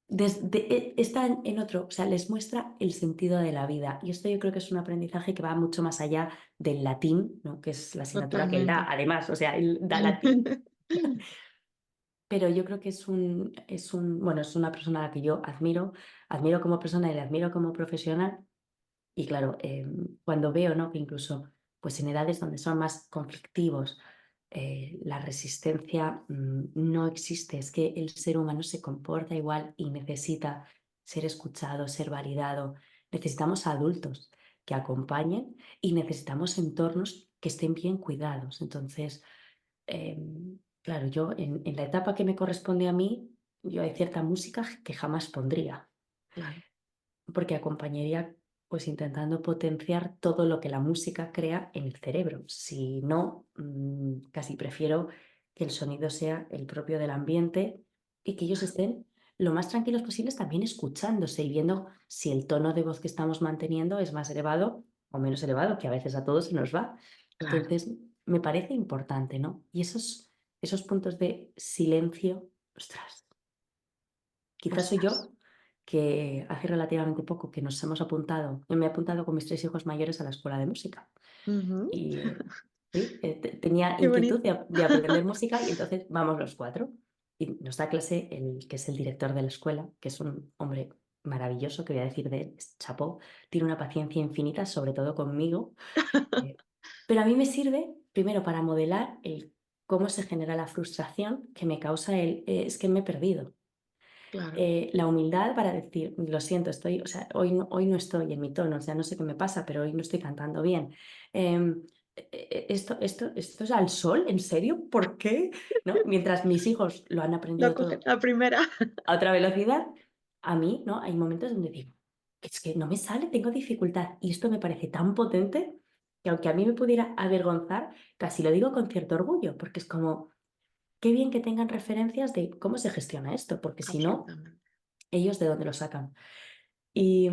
eh, están en otro, o sea, les muestra el sentido de la vida. Y esto yo creo que es un aprendizaje que va mucho más allá del latín, ¿no? Que es la asignatura que él da, Totalmente. además, o sea, él da latín, pero yo creo que bueno, es una persona a la que yo admiro como persona y le admiro como profesional. Y claro, cuando veo, ¿no? Que incluso pues en edades donde son más conflictivos, la resistencia no existe, es que el ser humano se comporta igual y necesita ser escuchado, ser validado. Necesitamos adultos que acompañen y necesitamos entornos que estén bien cuidados. Entonces, claro, yo en la etapa que me corresponde a mí, yo hay cierta música que jamás pondría Claro, porque acompañaría pues intentando potenciar todo lo que la música crea en el cerebro. Si no, casi prefiero que el sonido sea el propio del ambiente y que ellos claro, estén lo más tranquilos posibles también escuchándose y viendo si el tono de voz que estamos manteniendo es más elevado o menos elevado, que a veces a todos se nos va. claro. Entonces, me parece importante, ¿no? Y esos puntos de silencio, ostras, quizás soy Ostras. yo, que hace relativamente poco que nos hemos apuntado, yo me he apuntado con mis 3 hijos mayores a la escuela de música Ujú. y sí, tenía Qué inquietud bonito. de aprender música y entonces vamos los 4 y nos da clase el que es el director de la escuela, que es un hombre maravilloso, que voy a decir de él, es chapó, tiene una paciencia infinita, sobre todo conmigo, eh, pero a mí me sirve primero para modelar el cómo se genera la frustración que me causa es que me he perdido. Claro, La humildad para decir, lo siento, o sea, hoy no estoy en mi tono, o sea, no sé qué me pasa, pero hoy no estoy cantando bien. ¿Esto es al sol? ¿En serio? ¿Por qué? ¿No? Mientras mis hijos lo han lo aprendido cogen todo a primera. a otra velocidad, a mí, ¿no? Hay momentos donde digo, es que no me sale, tengo dificultad. Y esto me parece tan potente que aunque a mí me pudiera avergonzar, casi lo digo con cierto orgullo, porque es como, qué bien que tengan referencias de cómo se gestiona esto, porque si no, Absolutamente. ellos de dónde lo sacan. Y,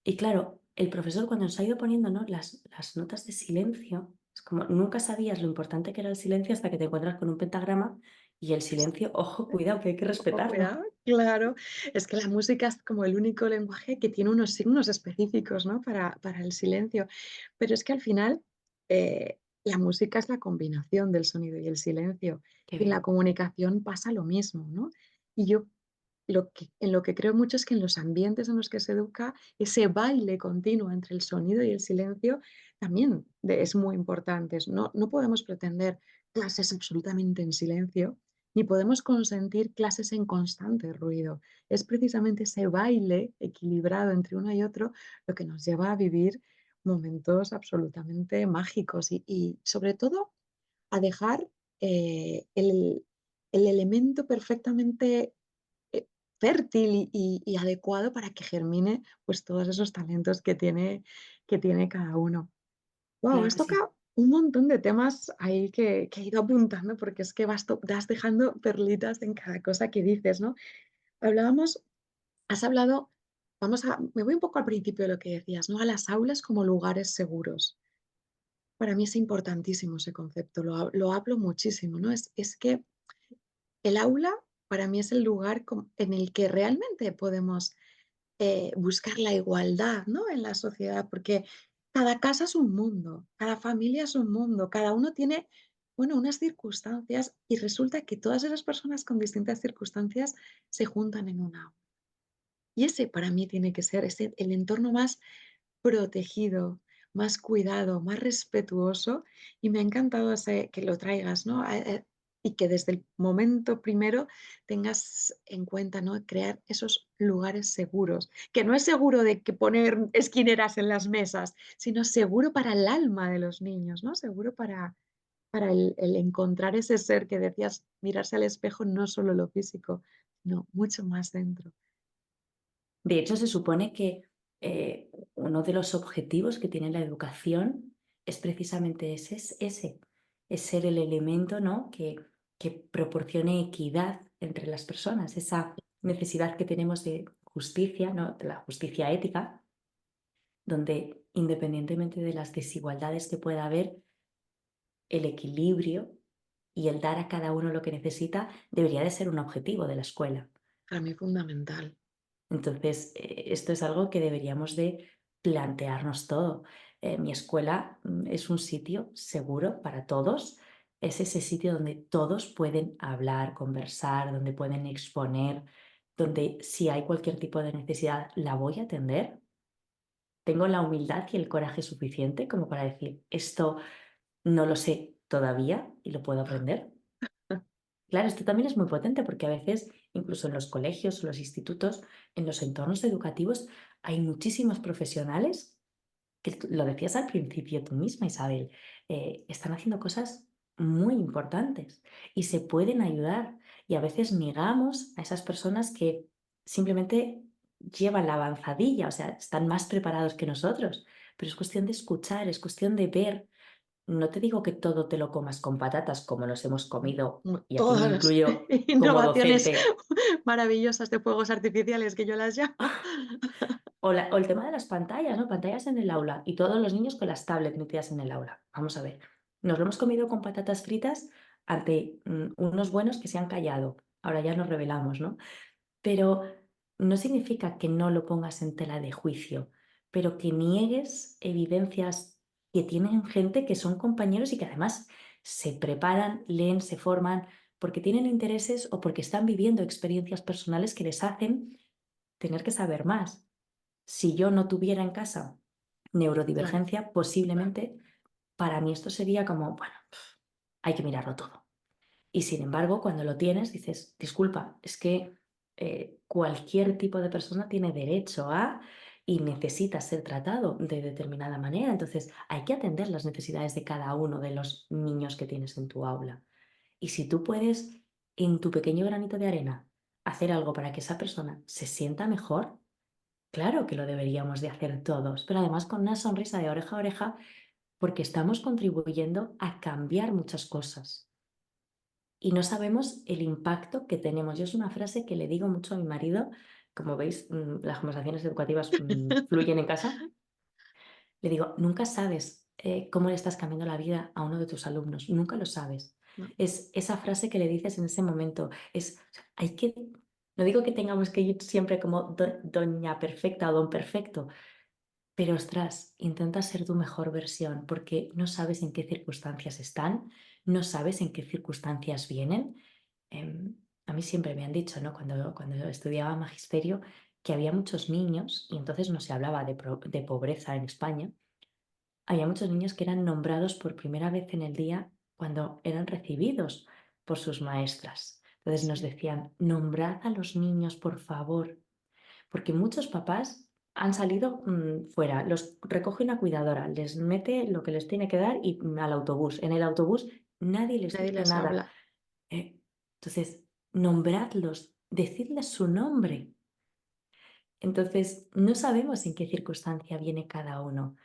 y claro, el profesor cuando nos ha ido poniendo, ¿no? las notas de silencio, es como nunca sabías lo importante que era el silencio hasta que te encuentras con un pentagrama y el silencio, ojo, cuidado, que hay que Ojo, respetarlo. cuidado, claro. Es que la música es como el único lenguaje que tiene unos signos específicos, ¿no? Para el silencio. Pero es que al final, la música es la combinación del sonido y el silencio. Qué Y en la bien, comunicación pasa lo mismo, ¿no? Y yo en lo que creo mucho es que en los ambientes en los que se educa, ese baile continuo entre el sonido y el silencio también es muy importante. No podemos pretender clases absolutamente en silencio, ni podemos consentir clases en constante ruido. Es precisamente ese baile equilibrado entre uno y otro lo que nos lleva a vivir momentos absolutamente mágicos y sobre todo a dejar el elemento perfectamente eh, fértil y adecuado para que germine pues todos esos talentos que tiene cada uno. Wow, Claro has que sí. tocado un montón de temas ahí que he ido apuntando, porque es que vas dejando perlitas en cada cosa que dices, ¿no? Hablábamos has hablado me voy un poco al principio de lo que decías, ¿no? A las aulas como lugares seguros. Para mí es importantísimo ese concepto, lo hablo muchísimo, ¿no? Es que el aula para mí es el lugar en el que realmente podemos buscar la igualdad, ¿no? En la sociedad, porque cada casa es un mundo, cada familia es un mundo, cada uno tiene, bueno, unas circunstancias y resulta que todas esas personas con distintas circunstancias se juntan en una aula. Y ese para mí tiene que ser el entorno más protegido, más cuidado, más respetuoso, y me ha encantado que lo traigas, ¿no? Y que desde el momento primero tengas en cuenta, ¿no? Crear esos lugares seguros, que no es seguro de que poner esquineras en las mesas, sino seguro para el alma de los niños, ¿no? Seguro para el encontrar ese ser que decías, mirarse al espejo, no solo lo físico, no, mucho más dentro. De hecho, se supone que uno de los objetivos que tiene la educación es precisamente ese, es ser el elemento, ¿no? que proporcione equidad entre las personas, esa necesidad que tenemos de justicia, ¿no? De la justicia ética, donde independientemente de las desigualdades que pueda haber, el equilibrio y el dar a cada uno lo que necesita debería de ser un objetivo de la escuela. Para mí fundamental. Entonces, esto es algo que deberíamos de plantearnos todo. Mi escuela es un sitio seguro para todos. Es ese sitio donde todos pueden hablar, conversar, donde pueden exponer, donde si hay cualquier tipo de necesidad la voy a atender. Tengo la humildad y el coraje suficiente como para decir, esto no lo sé todavía y lo puedo aprender. Claro, esto también es muy potente porque a veces, incluso en los colegios o los institutos, en los entornos educativos, hay muchísimos profesionales que lo decías al principio tú misma, Isabel, están haciendo cosas muy importantes y se pueden ayudar. Y a veces negamos a esas personas que simplemente llevan la avanzadilla, o sea, están más preparados que nosotros. Pero es cuestión de escuchar, es cuestión de ver. No te digo que todo te lo comas con patatas como nos hemos comido, y aquí me Todas las incluyo como innovaciones docente. maravillosas de fuegos artificiales que yo las llamo. O el tema de las pantallas, ¿no? Pantallas en el aula y todos los niños con las tablets metidas en el aula. Vamos a ver, nos lo hemos comido con patatas fritas ante unos buenos que se han callado. Ahora ya nos revelamos, ¿no? Pero no significa que no lo pongas en tela de juicio, pero que niegues evidencias que tienen gente que son compañeros y que además se preparan, leen, se forman, porque tienen intereses o porque están viviendo experiencias personales que les hacen tener que saber más. Si yo no tuviera en casa Claro, neurodivergencia, posiblemente para mí esto sería como, bueno, hay que mirarlo todo. Y sin embargo, cuando lo tienes, dices, disculpa, es que cualquier tipo de persona tiene derecho a y necesita ser tratado de determinada manera. Entonces, hay que atender las necesidades de cada uno de los niños que tienes en tu aula. Y si tú puedes, en tu pequeño granito de arena, hacer algo para que esa persona se sienta mejor, claro que lo deberíamos de hacer todos, pero además con una sonrisa de oreja a oreja, porque estamos contribuyendo a cambiar muchas cosas y no sabemos el impacto que tenemos. Yo es una frase que le digo mucho a mi marido, como veis, las conversaciones educativas fluyen en casa. Le digo, nunca sabes cómo le estás cambiando la vida a uno de tus alumnos, nunca lo sabes. no, Es esa frase que le dices en ese momento, o sea, hay que, no digo que tengamos que ir siempre como doña perfecta o don perfecto, pero ostras, intenta ser tu mejor versión porque no sabes en qué circunstancias están, no sabes en qué circunstancias vienen. A mí siempre me han dicho, ¿no? Cuando estudiaba magisterio, que había muchos niños, y entonces no se hablaba de pobreza en España, había muchos niños que eran nombrados por primera vez en el día cuando eran recibidos por sus maestras. Entonces nos Sí, decían, nombrad a los niños, por favor, porque muchos papás han salido fuera, los recoge una cuidadora, les mete lo que les tiene que dar y al autobús. En el autobús nadie les nadie dice les nada. habla. Entonces, nombradlos, decidles su nombre. Entonces, no sabemos en qué circunstancia viene cada uno,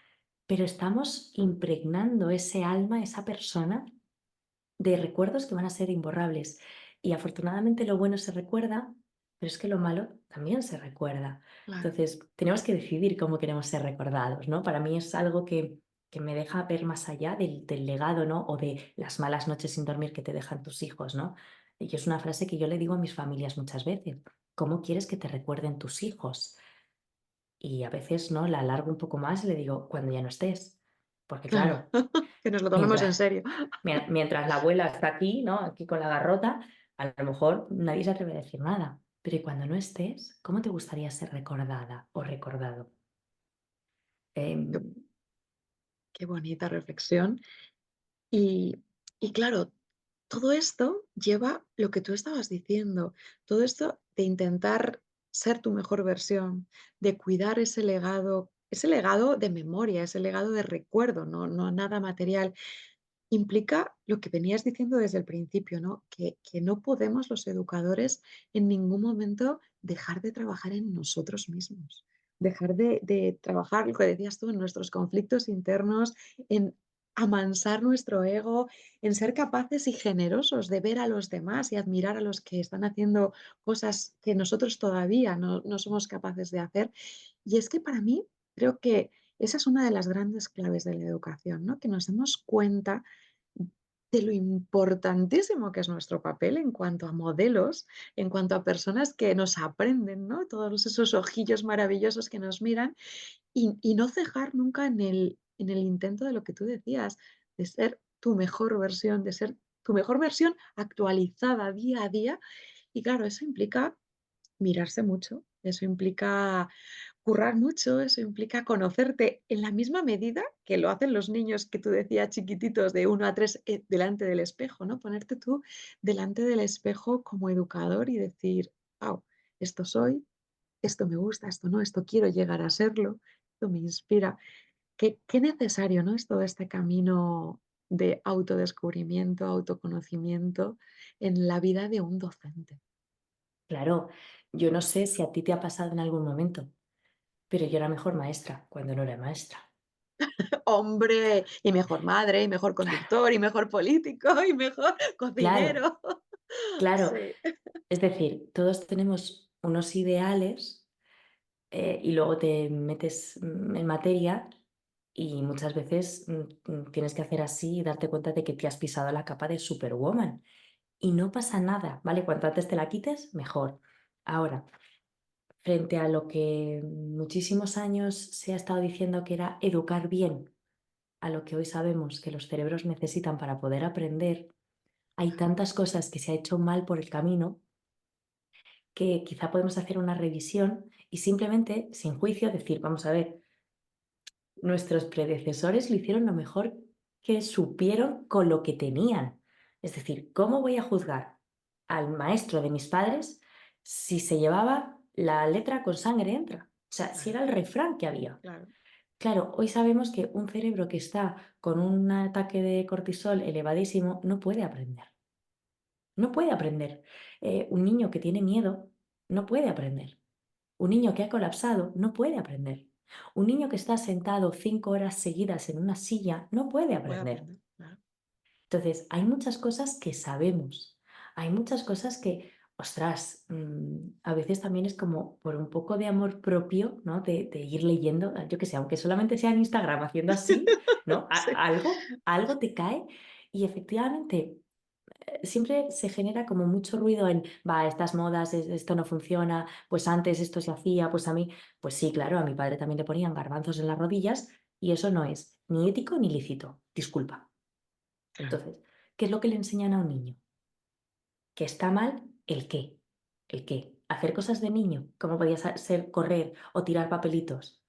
pero estamos impregnando ese alma, esa persona, de recuerdos que van a ser imborrables. Y afortunadamente lo bueno se recuerda, pero es que lo malo también se recuerda. Claro, Entonces, tenemos que decidir cómo queremos ser recordados, ¿no? Para mí es algo que me deja ver más allá del legado, ¿no? O de las malas noches sin dormir que te dejan tus hijos, ¿no? Y es una frase que yo le digo a mis familias muchas veces. ¿Cómo quieres que te recuerden tus hijos? Y a veces, ¿no? La alargo un poco más y le digo, cuando ya no estés. Porque claro, claro, que nos lo tomemos en mientras serio. Mientras la abuela está aquí, ¿no? Aquí con la garrota, a lo mejor nadie se atreve a decir nada. Pero ¿y cuando no estés, cómo te gustaría ser recordada o recordado? Qué, Em, qué bonita reflexión. Y, y claro, todo esto lleva lo que tú estabas diciendo, todo esto de intentar ser tu mejor versión, de cuidar ese legado de memoria, ese legado de recuerdo, no nada material. Implica lo que venías diciendo desde el principio, ¿no? Que no podemos los educadores en ningún momento dejar de trabajar en nosotros mismos, dejar de trabajar, lo que decías tú, en nuestros conflictos internos, en amansar nuestro ego, en ser capaces y generosos de ver a los demás y admirar a los que están haciendo cosas que nosotros todavía no somos capaces de hacer. Y es que para mí creo que esa es una de las grandes claves de la educación, ¿no? Que nos demos cuenta de lo importantísimo que es nuestro papel en cuanto a modelos, en cuanto a personas que nos aprenden, ¿no? Todos esos ojillos maravillosos que nos miran y no cejar nunca en el intento de lo que tú decías, de ser tu mejor versión, de ser tu mejor versión actualizada día a día. Y claro, eso implica mirarse mucho, eso implica currar mucho, eso implica conocerte en la misma medida que lo hacen los niños que tú decías chiquititos de 1 a 3 delante del espejo, ¿no? Ponerte tú delante del espejo como educador y decir: "Guau, esto soy, esto me gusta, esto no, esto quiero llegar a serlo, esto me inspira". Qué necesario, ¿no? Es todo este camino de autodescubrimiento, autoconocimiento en la vida de un docente. claro, yo no sé si a ti te ha pasado en algún momento, pero yo era mejor maestra cuando no era maestra. Hombre, y mejor madre, y mejor conductor, y mejor político, y mejor Claro, cocinero. claro. Sí, Es decir, todos tenemos unos ideales y luego te metes en materia y muchas veces tienes que hacer así y darte cuenta de que te has pisado la capa de Superwoman. Y no pasa nada, ¿vale? Cuanto antes te la quites, mejor. Ahora, frente a lo que muchísimos años se ha estado diciendo que era educar bien, a lo que hoy sabemos que los cerebros necesitan para poder aprender, hay claro, tantas cosas que se ha hecho mal por el camino que quizá podemos hacer una revisión y simplemente, sin juicio, decir, vamos a ver, nuestros predecesores lo hicieron lo mejor que supieron con lo que tenían. Es decir, ¿cómo voy a juzgar al maestro de mis padres si se llevaba la letra con sangre entra? O sea, si claro, era el refrán que había. claro, Claro, hoy sabemos que un cerebro que está con un ataque de cortisol elevadísimo no puede aprender. No puede aprender. Un niño que tiene miedo no puede aprender. Un niño que ha colapsado no puede aprender. Un niño que está sentado 5 horas seguidas en una silla no puede no puede aprender. aprender, claro. Entonces, hay muchas cosas que sabemos. Hay muchas cosas que, ostras, a veces también es como por un poco de amor propio, ¿no? De ir leyendo, yo qué sé, aunque solamente sea en Instagram haciendo así, ¿no? Sí, Algo te cae y efectivamente siempre se genera como mucho ruido en, va, estas modas, esto no funciona, pues antes esto se hacía, pues a mí, pues sí, claro, a mi padre también le ponían garbanzos en las rodillas y eso no es ni ético ni lícito, disculpa. claro. Entonces, ¿qué es lo que le enseñan a un niño? Que está mal el qué, el qué. Hacer cosas de niño, como podía ser correr o tirar papelitos.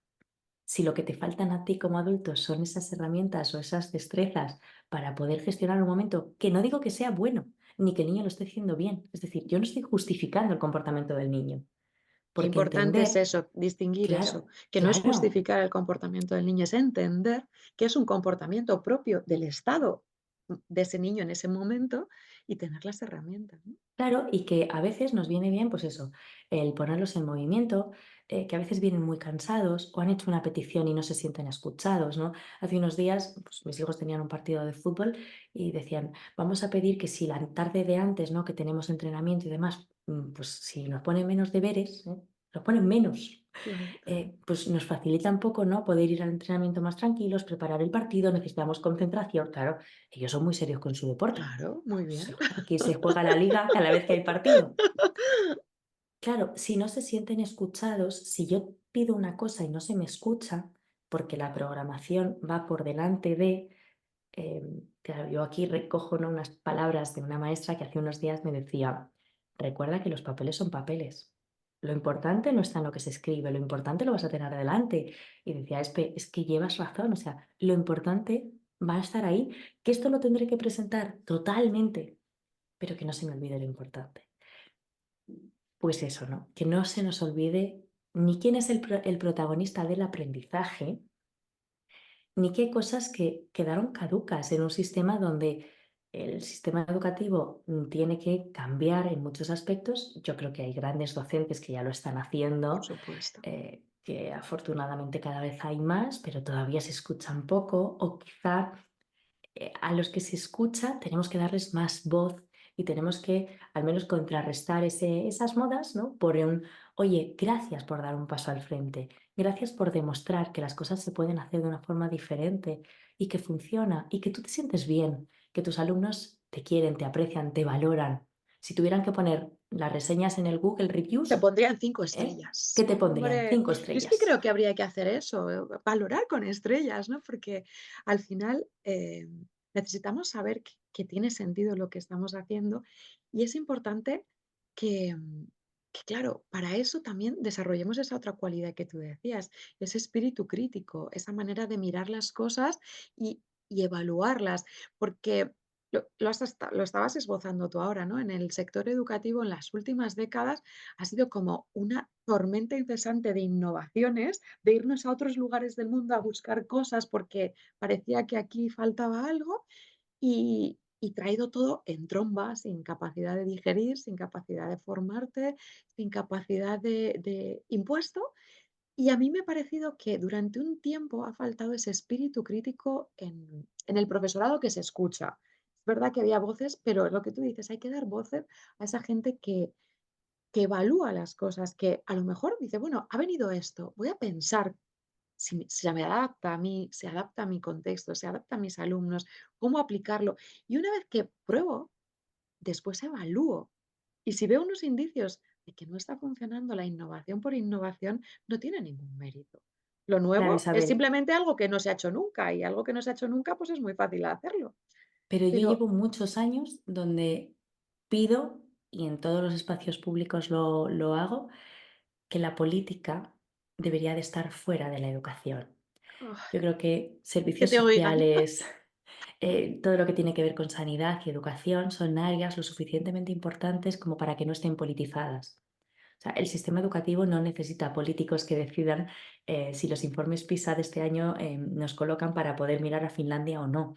Si lo que te faltan a ti como adulto son esas herramientas o esas destrezas para poder gestionar un momento, que no digo que sea bueno, ni que el niño lo esté haciendo bien. Es decir, yo no estoy justificando el comportamiento del niño, Qué porque importante es entender, eso, distinguir eso, claro, que no es claro, justificar el comportamiento del niño, es entender que es un comportamiento propio del estado de ese niño en ese momento y tener las herramientas, ¿no? claro, y que a veces nos viene bien, pues eso, el ponerlos en movimiento, que a veces vienen muy cansados o han hecho una petición y no se sienten escuchados, ¿no? Hace unos días, pues, mis hijos tenían un partido de fútbol y decían, vamos a pedir que si la tarde de antes, ¿no? Que tenemos entrenamiento y demás, pues si nos ponen menos deberes, ¿eh? Nos ponen menos. Claro, Pues nos facilita un poco, ¿no? Poder ir al entrenamiento más tranquilos, preparar el partido, necesitamos concentración. Claro, ellos son muy serios con su deporte. claro, muy bien. Aquí se juega la liga cada vez que hay partido. Claro, si no se sienten escuchados, si yo pido una cosa y no se me escucha, porque la programación va por delante de, claro, yo aquí recojo, ¿no? Unas palabras de una maestra que hace unos días me decía, recuerda que los papeles son papeles. Lo importante no está en lo que se escribe, lo importante lo vas a tener delante. Y decía, es que llevas razón, o sea, lo importante va a estar ahí, que esto lo tendré que presentar totalmente, pero que no se me olvide lo importante. Pues eso, ¿no? Que no se nos olvide ni quién es el protagonista del aprendizaje, ni qué cosas que quedaron caducas en un sistema donde el sistema educativo tiene que cambiar en muchos aspectos. Yo creo que hay grandes docentes que ya lo están Por haciendo, supuesto. que afortunadamente cada vez hay más, pero todavía se escuchan poco o quizá a los que se escucha tenemos que darles más voz y tenemos que al menos contrarrestar esas modas, ¿no? Por un, oye, gracias por dar un paso al frente, gracias por demostrar que las cosas se pueden hacer de una forma diferente y que funciona y que tú te sientes bien, que tus alumnos te quieren, te aprecian, te valoran. Si tuvieran que poner las reseñas en el Google Te Reviews, pondrían 5 ¿qué estrellas. te pondrían? Hombre, 5 yo es que estrellas. creo que habría que hacer eso, valorar con estrellas, ¿no? Porque al final, necesitamos saber que tiene sentido lo que estamos haciendo y es importante que, que, claro, para eso también desarrollemos esa otra cualidad que tú decías, ese espíritu crítico, esa manera de mirar las cosas y evaluarlas, porque lo estabas esbozando tú ahora, ¿no? En el sector educativo, en las últimas décadas, ha sido como una tormenta incesante de innovaciones, de irnos a otros lugares del mundo a buscar cosas porque parecía que aquí faltaba algo y traído todo en tromba, sin capacidad de digerir, sin capacidad de formarte, sin capacidad de impuesto. Y a mí me ha parecido que durante un tiempo ha faltado ese espíritu crítico en el profesorado que se escucha. Es verdad que había voces, pero lo que tú dices, hay que dar voces a esa gente que evalúa las cosas, que a lo mejor dice, bueno, ha venido esto, voy a pensar si se me adapta a mí, se adapta a mi contexto, se adapta a mis alumnos, cómo aplicarlo. Y una vez que pruebo, después evalúo. Y si veo unos indicios de que no está funcionando la innovación por innovación, no tiene ningún mérito. Lo Claro, nuevo es Isabel, simplemente algo que no se ha hecho nunca y algo que no se ha hecho nunca, pues es muy fácil hacerlo. pero yo Pero, llevo muchos años donde pido, y en todos los espacios públicos lo hago, que la política debería de estar fuera de la educación. ¡ay! Yo creo que Que servicios te oigan. sociales, todo lo que tiene que ver con sanidad y educación son áreas lo suficientemente importantes como para que no estén politizadas. O sea, el sistema educativo no necesita políticos que decidan si los informes PISA de este año nos colocan para poder mirar a Finlandia o no.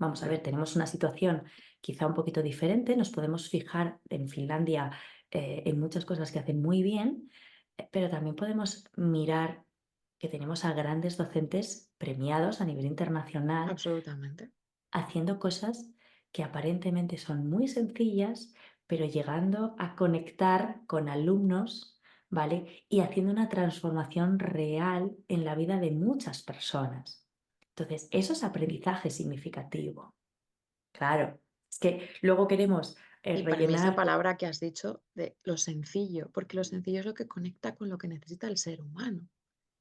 Vamos a ver, tenemos una situación quizá un poquito diferente, nos podemos fijar en Finlandia en muchas cosas que hacen muy bien, pero también podemos mirar que tenemos a grandes docentes premiados a nivel internacional Absolutamente. haciendo cosas que aparentemente son muy sencillas, pero llegando a conectar con alumnos, ¿vale? Y haciendo una transformación real en la vida de muchas personas. Entonces, eso es aprendizaje significativo. Claro, es que luego queremos Y para mí esa rellenar. palabra que has dicho de lo sencillo, porque lo sencillo es lo que conecta con lo que necesita el ser humano.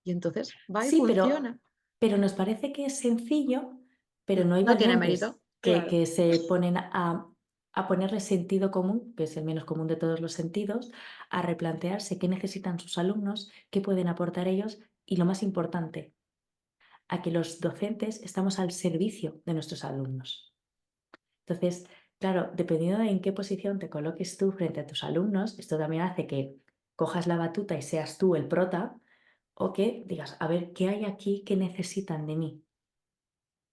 Y entonces va y Sí, funciona. pero nos parece que es sencillo, pero no hay No tiene mérito, valientes claro. que se ponen a ponerle sentido común, que es el menos común de todos los sentidos, a replantearse qué necesitan sus alumnos, qué pueden aportar ellos y lo más importante, a que los docentes estamos al servicio de nuestros alumnos. Entonces, claro, dependiendo de en qué posición te coloques tú frente a tus alumnos, esto también hace que cojas la batuta y seas tú el prota, o que digas, a ver, ¿qué hay aquí que necesitan de mí?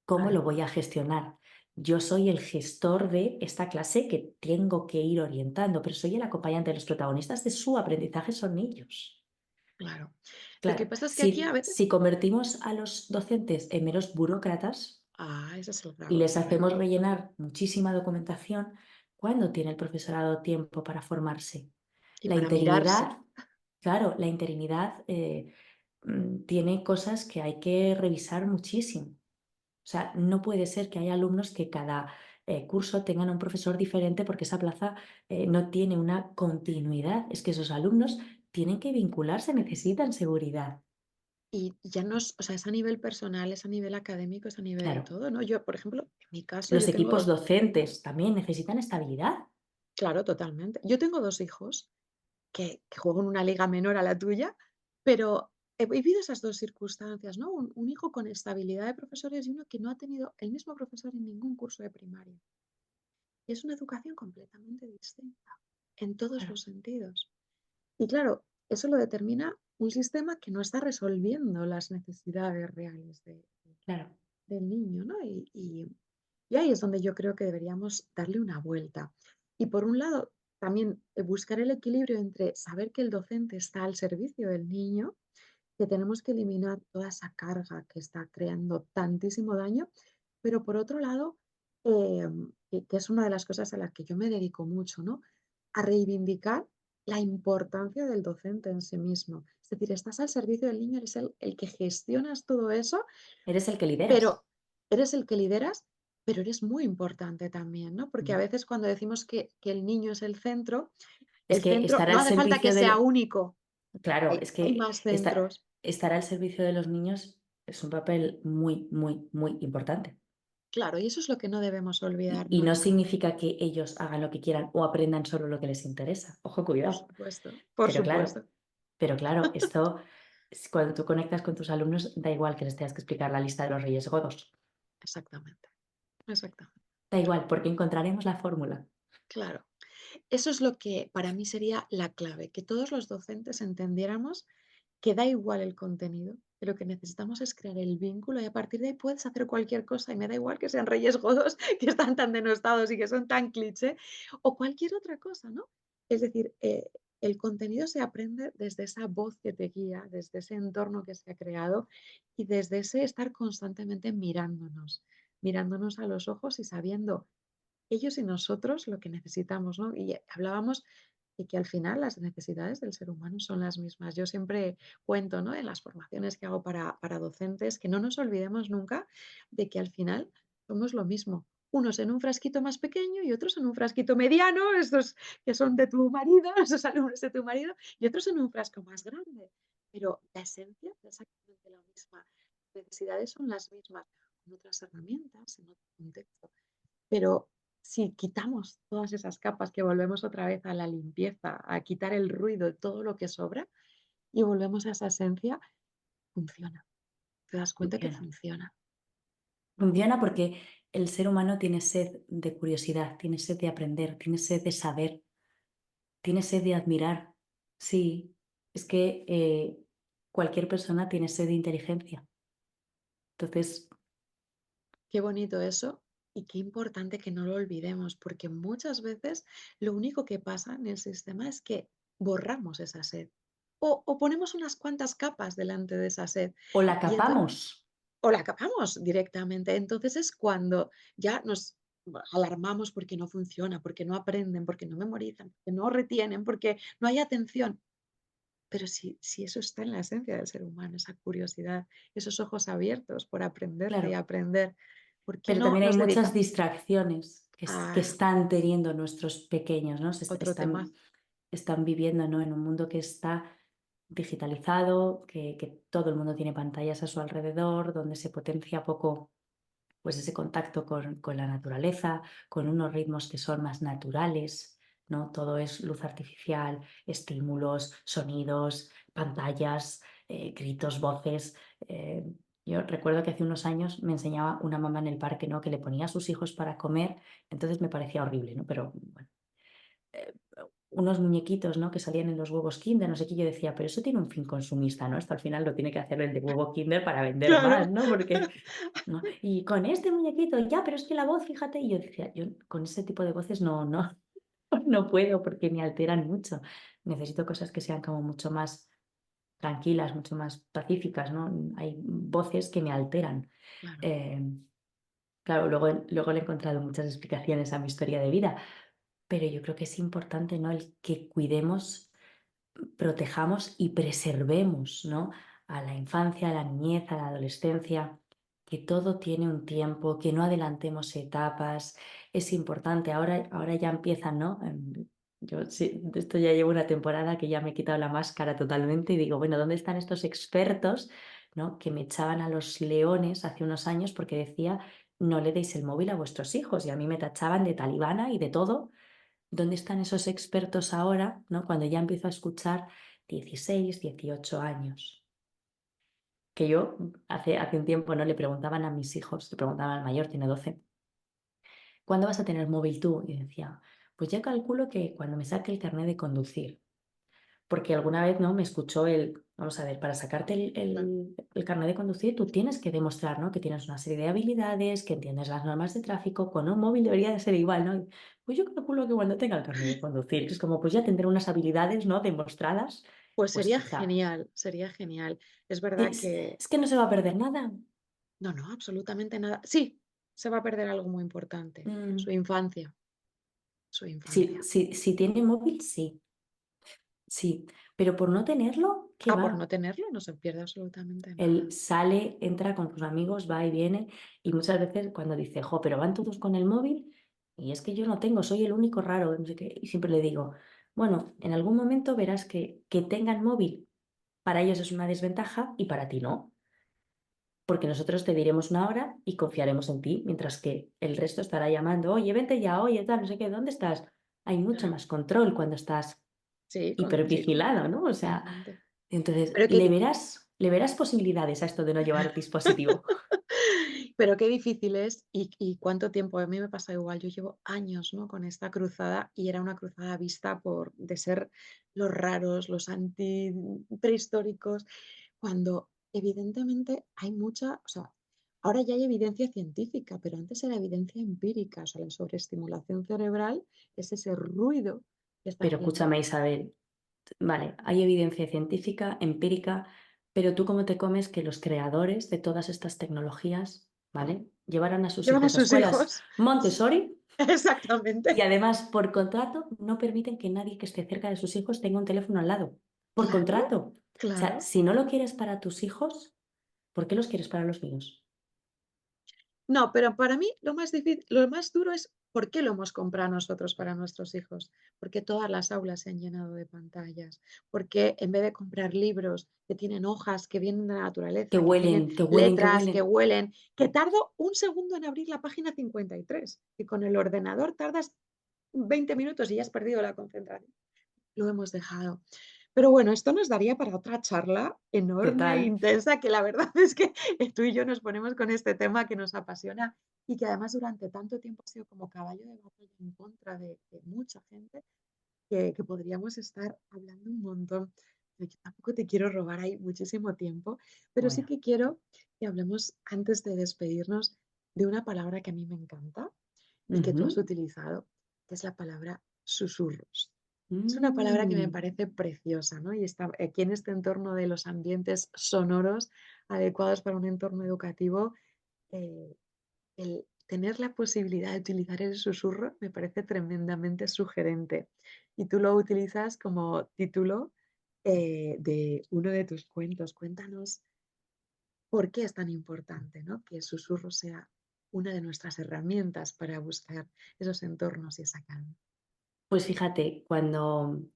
¿Cómo Claro, lo voy a gestionar? Yo soy el gestor de esta clase que tengo que ir orientando, pero soy el acompañante de los protagonistas de su aprendizaje, son ellos. claro. Lo que Claro, pasa es que aquí a si veces convertimos a los docentes en meros burócratas ese es el y grave les hacemos problema. rellenar muchísima documentación, ¿cuándo tiene el profesorado tiempo para formarse? Y La para mirarse. interinidad, claro, la interinidad tiene cosas que hay que revisar muchísimo. O sea, no puede ser que haya alumnos que cada curso tengan un profesor diferente porque esa plaza no tiene una continuidad. Es que esos alumnos tienen que vincularse, necesitan seguridad. Y ya no es, o sea, es a nivel personal, es a nivel académico, es a nivel de Claro, todo, ¿no? Yo, por ejemplo, en mi caso, los yo tengo equipos docentes también necesitan estabilidad. claro, totalmente. Yo tengo 2 hijos que juegan una liga menor a la tuya, pero he vivido esas 2 circunstancias, ¿no? Un hijo con estabilidad de profesores y uno que no ha tenido el mismo profesor en ningún curso de primaria. Y es una educación completamente distinta, en todos Claro, los sentidos. Y claro, eso lo determina un sistema que no está resolviendo las necesidades reales claro. del niño, ¿no? Y ahí es donde yo creo que deberíamos darle una vuelta. Y por un lado, también buscar el equilibrio entre saber que el docente está al servicio del niño, que tenemos que eliminar toda esa carga que está creando tantísimo daño, pero por otro lado, que es una de las cosas a las que yo me dedico mucho, ¿no? A reivindicar la importancia del docente en sí mismo. Es decir, estás al servicio del niño, eres el que gestionas todo eso, Eres el que lideras. pero eres el que lideras, pero eres muy importante también, ¿no? Porque a Mm. veces cuando decimos que el niño es Es el que centro estar no al hace falta que servicio sea del... único, Claro, hay es hay que más centros. estar al servicio de los niños es un papel muy, muy, muy importante. Claro, y eso es lo que no debemos olvidar Y no nunca. significa que ellos hagan lo que quieran o aprendan solo lo que les interesa. Ojo, Por cuidado. supuesto, por Pero claro, supuesto. pero claro, esto, cuando tú conectas con tus alumnos, da igual que les tengas que explicar la lista de los Reyes Godos. Exactamente, exactamente. Da igual, porque encontraremos la fórmula. Claro. Eso es lo que para mí sería la clave, que todos los docentes entendiéramos que da igual el contenido, que lo que necesitamos es crear el vínculo y a partir de ahí puedes hacer cualquier cosa y me da igual que sean Reyes Godos, que están tan denostados y que son tan cliché, o cualquier otra cosa, ¿no? Es decir, el contenido se aprende desde esa voz que te guía, desde ese entorno que se ha creado y desde ese estar constantemente mirándonos a los ojos y sabiendo ellos y nosotros lo que necesitamos, ¿no? Y hablábamos de que al final las necesidades del ser humano son las mismas. Yo siempre cuento, ¿no? En las formaciones que hago para docentes, que no nos olvidemos nunca de que al final somos lo mismo. Unos en un frasquito más pequeño y otros en un frasquito mediano, estos que son de tu marido, esos alumnos de tu marido, y otros en un frasco más grande. Pero la esencia es exactamente la misma. Las necesidades son las mismas, con otras herramientas, en otro contexto. Pero si quitamos todas esas capas, que volvemos otra vez a la limpieza, a quitar el ruido de todo lo que sobra y volvemos a esa esencia, funciona. Te das cuenta que Funciona. funciona. Funciona porque el ser humano tiene sed de curiosidad, tiene sed de aprender, tiene sed de saber, tiene sed de admirar. Sí, es que cualquier persona tiene sed de inteligencia. Entonces, Qué bonito eso y qué importante que no lo olvidemos, porque muchas veces lo único que pasa en el sistema es que borramos esa sed o ponemos unas cuantas capas delante de esa sed. o la Y entonces capamos. o la acabamos directamente. Entonces es cuando ya nos alarmamos porque no funciona, porque no aprenden, porque no memorizan, porque no retienen, porque no hay atención. Pero si eso está en la esencia del ser humano, esa curiosidad, esos ojos abiertos por aprender y Claro, aprender, ¿por qué pero no también hay nos muchas dedicamos distracciones que a están teniendo nuestros pequeños, ¿no? otro tema? Están viviendo, ¿no? En un mundo que está digitalizado, que todo el mundo tiene pantallas a su alrededor, donde se potencia poco pues ese contacto con la naturaleza, con unos ritmos que son más naturales, ¿no? Todo es luz artificial, estímulos, sonidos, pantallas. gritos, voces. Yo recuerdo que hace unos años me enseñaba una mamá en el parque, ¿no? Que le ponía a sus hijos para comer, entonces me parecía horrible, ¿no? Pero bueno, eh, unos muñequitos, ¿no? Que salían en los huevos Kinder, no sé qué, yo decía, pero eso tiene un fin consumista, ¿no? Esto al final lo tiene que hacer el de huevo Kinder para vender más, Claro. ¿no? Porque, ¿no? Y con este muñequito, ya, pero es que la voz, fíjate, y yo decía, yo con ese tipo de voces no, no puedo porque me alteran mucho. Necesito cosas que sean como mucho más tranquilas, mucho más pacíficas, ¿no? Hay voces que me alteran. Claro, Eh, claro, luego le he encontrado muchas explicaciones a mi historia de vida, pero yo creo que es importante, ¿no? El que cuidemos, protejamos y preservemos, ¿no? A la infancia, a la niñez, a la adolescencia, que todo tiene un tiempo, que no adelantemos etapas, es importante. Ahora ya empiezan, ¿no? Yo sí, de esto ya llevo una temporada que ya me he quitado la máscara totalmente y digo, bueno, ¿dónde están estos expertos, ¿no? Que me echaban a los leones hace unos años porque decía, no le deis el móvil a vuestros hijos y a mí me tachaban de talibana y de todo. ¿Dónde están esos expertos ahora, ¿no? Cuando ya empiezo a escuchar 16, 18 años? Que yo hace un tiempo no le preguntaban a mis hijos, le preguntaban al mayor, tiene 12, ¿cuándo vas a tener móvil tú? Y decía, pues ya calculo que cuando me saque el carnet de conducir. Porque alguna vez no me escuchó vamos a ver, para sacarte claro. el carnet de conducir, tú tienes que demostrar, ¿no? Que tienes una serie de habilidades, que entiendes las normas de tráfico. Con un móvil debería de ser igual, ¿no? Pues yo calculo que cuando tenga el carnet de conducir, es como, pues ya tendré unas habilidades, ¿no? Demostradas, Pues pues sería quizá. genial, sería genial. Es verdad Es, que es que no se va a perder nada. no, no, absolutamente nada. Sí, se va a perder algo muy importante, su Mm, infancia, su Si, infancia. si tiene móvil, sí, sí. Pero por no tenerlo, ¿qué Ah, por no va? tenerlo no se pierde absolutamente Él nada. sale, entra con sus amigos, va y viene, y muchas veces cuando dice, jo, pero van todos con el móvil, y es que yo no tengo, soy el único raro, no sé qué, y siempre le digo, bueno, en algún momento verás que tengan móvil, para ellos es una desventaja y para ti no, porque nosotros te diremos una hora y confiaremos en ti, mientras que el resto estará llamando, oye, vente ya, oye, tal, no sé qué, ¿dónde estás? Hay mucho Claro, más control cuando estás sí, sí, hipervigilado, ¿no? O sea, totalmente. entonces Pero qué, le verás posibilidades a esto de no llevar dispositivo. pero qué difícil es y cuánto tiempo. A mí me pasa igual. Yo llevo años, ¿no? Con esta cruzada y era una cruzada vista por de ser los raros, los anti prehistóricos, cuando evidentemente hay mucha, o sea, ahora ya hay evidencia científica, pero antes era evidencia empírica. O sea, la sobreestimulación cerebral es ese ruido que está Pero haciendo. escúchame, Isabel, vale, hay evidencia científica, empírica, pero tú cómo te comes que los creadores de todas estas tecnologías, ¿vale? Llevaran a sus Llevan a hijos a sus escuelas hijos. Montessori y Exactamente. además por contrato no permiten que nadie que esté cerca de sus hijos tenga un teléfono al lado. Por Claro, contrato. O sea, claro. si no lo quieres para tus hijos, ¿por qué los quieres para los míos? No, pero para mí lo más duro es por qué lo hemos comprado nosotros para nuestros hijos. Porque todas las aulas se han llenado de pantallas. Porque en vez de comprar libros que tienen hojas, que vienen de la Que naturaleza, que huelen, tienen que huelen, que letras, huelen. que huelen, que tardo un segundo en abrir la página 53 y con el ordenador tardas 20 minutos y ya has perdido la concentración. Lo hemos dejado. Pero bueno, esto nos daría para otra charla enorme e Total. intensa, que la verdad es que tú y yo nos ponemos con este tema que nos apasiona y que además durante tanto tiempo ha sido como caballo de batalla en contra de mucha gente, que podríamos estar hablando un montón. Pero yo tampoco te quiero robar ahí muchísimo tiempo, pero sí Bueno. que quiero que hablemos antes de despedirnos de una palabra que a mí me encanta y que tú has Ujú. utilizado, que es la palabra susurros. Es una palabra que me Mm. parece preciosa, ¿no? Y está aquí en este entorno de los ambientes sonoros adecuados para un entorno educativo, eh, el tener la posibilidad de utilizar el susurro me parece tremendamente sugerente. Y tú lo utilizas como título de uno de tus cuentos. Cuéntanos por qué es tan importante, ¿no? Que el susurro sea una de nuestras herramientas para buscar esos entornos y esa calma. Pues fíjate, cuando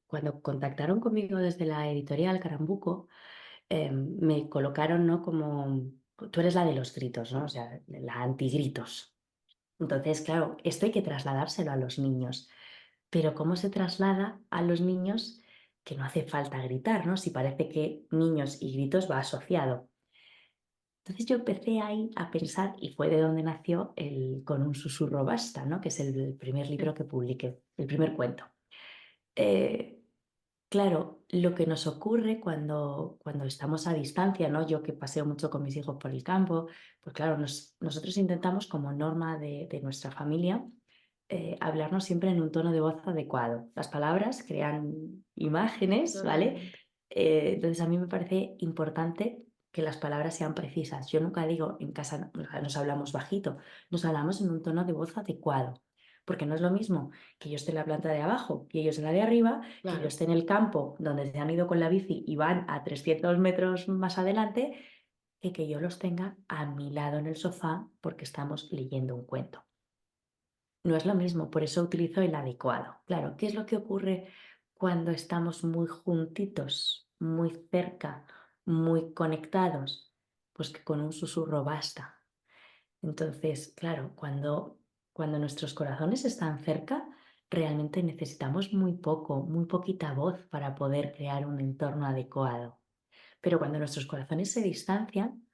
contactaron conmigo desde la editorial Carambuco, me colocaron, ¿no? Como tú eres la de los gritos, ¿no? O sea, la antigritos. Entonces, claro, esto hay que trasladárselo a los niños. Pero ¿cómo se traslada a los niños que no hace falta gritar, ¿no? Si parece que niños y gritos va asociado. Entonces yo empecé ahí a pensar, y fue de donde nació el Con un susurro basta, ¿no? Que es el primer Sí, libro que publiqué, el primer cuento. Eh, Claro, lo que nos ocurre cuando estamos a distancia, ¿no? Yo que paseo mucho con mis hijos por el campo, pues claro, nosotros intentamos como norma de nuestra familia hablarnos siempre en un tono de voz adecuado. Las palabras crean imágenes, ¿vale? totalmente. Entonces a mí me parece importante que las palabras sean precisas. Yo nunca digo en casa nos hablamos bajito, nos hablamos en un tono de voz adecuado, porque no es lo mismo que yo esté en la planta de abajo y ellos en la de arriba, que yo Claro. esté en el campo donde se han ido con la bici y van a 300 metros más adelante, que yo los tenga a mi lado en el sofá porque estamos leyendo un cuento. No es lo mismo, por eso utilizo el adecuado. Claro, ¿qué es lo que ocurre cuando estamos muy juntitos, muy cerca, muy conectados? Pues que con un susurro basta. Entonces, claro, cuando nuestros corazones están cerca, realmente necesitamos muy poco, muy poquita voz para poder crear un entorno adecuado. Pero cuando nuestros corazones se distancian,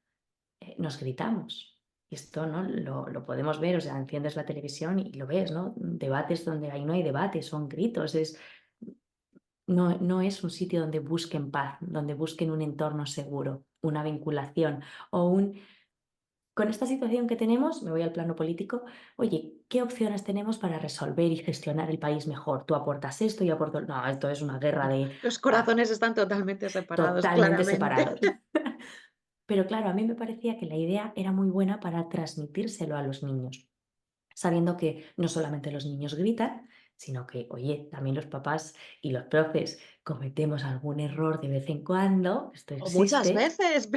nos gritamos. Y esto, ¿no? Lo podemos ver, o sea, enciendes la televisión y lo ves, ¿no? Debates donde ahí no hay debate, son gritos, no es un sitio donde busquen paz, donde busquen un entorno seguro, una vinculación o un con esta situación que tenemos, me voy al plano político, oye, ¿qué opciones tenemos para resolver y gestionar el país mejor? Tú aportas esto, yo aporto... No, esto es una guerra No, de los ah, corazones están totalmente separados, totalmente claramente. separados. Pero claro, a mí me parecía que la idea era muy buena para transmitírselo a los niños, sabiendo que no solamente los niños gritan, sino que, oye, también los papás y los profes cometemos algún error de vez en cuando, esto O muchas existe, veces,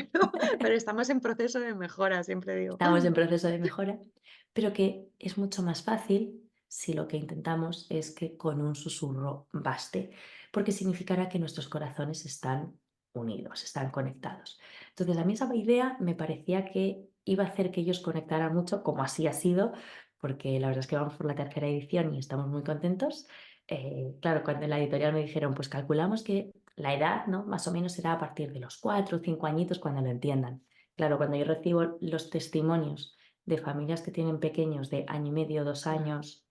pero estamos en proceso de mejora, siempre digo. estamos en proceso de mejora, pero que es mucho más fácil si lo que intentamos es que con un susurro baste, porque significará que nuestros corazones están unidos, están conectados. Entonces, a mí esa idea me parecía que iba a hacer que ellos conectaran mucho, como así ha sido, porque la verdad es que vamos por la tercera edición y estamos muy contentos. Claro, cuando en la editorial me dijeron, pues calculamos que la edad, ¿no? Más o menos será a partir de los 4 o 5 añitos cuando lo entiendan. Claro, cuando yo recibo los testimonios de familias que tienen pequeños de año y medio, dos Claro. años,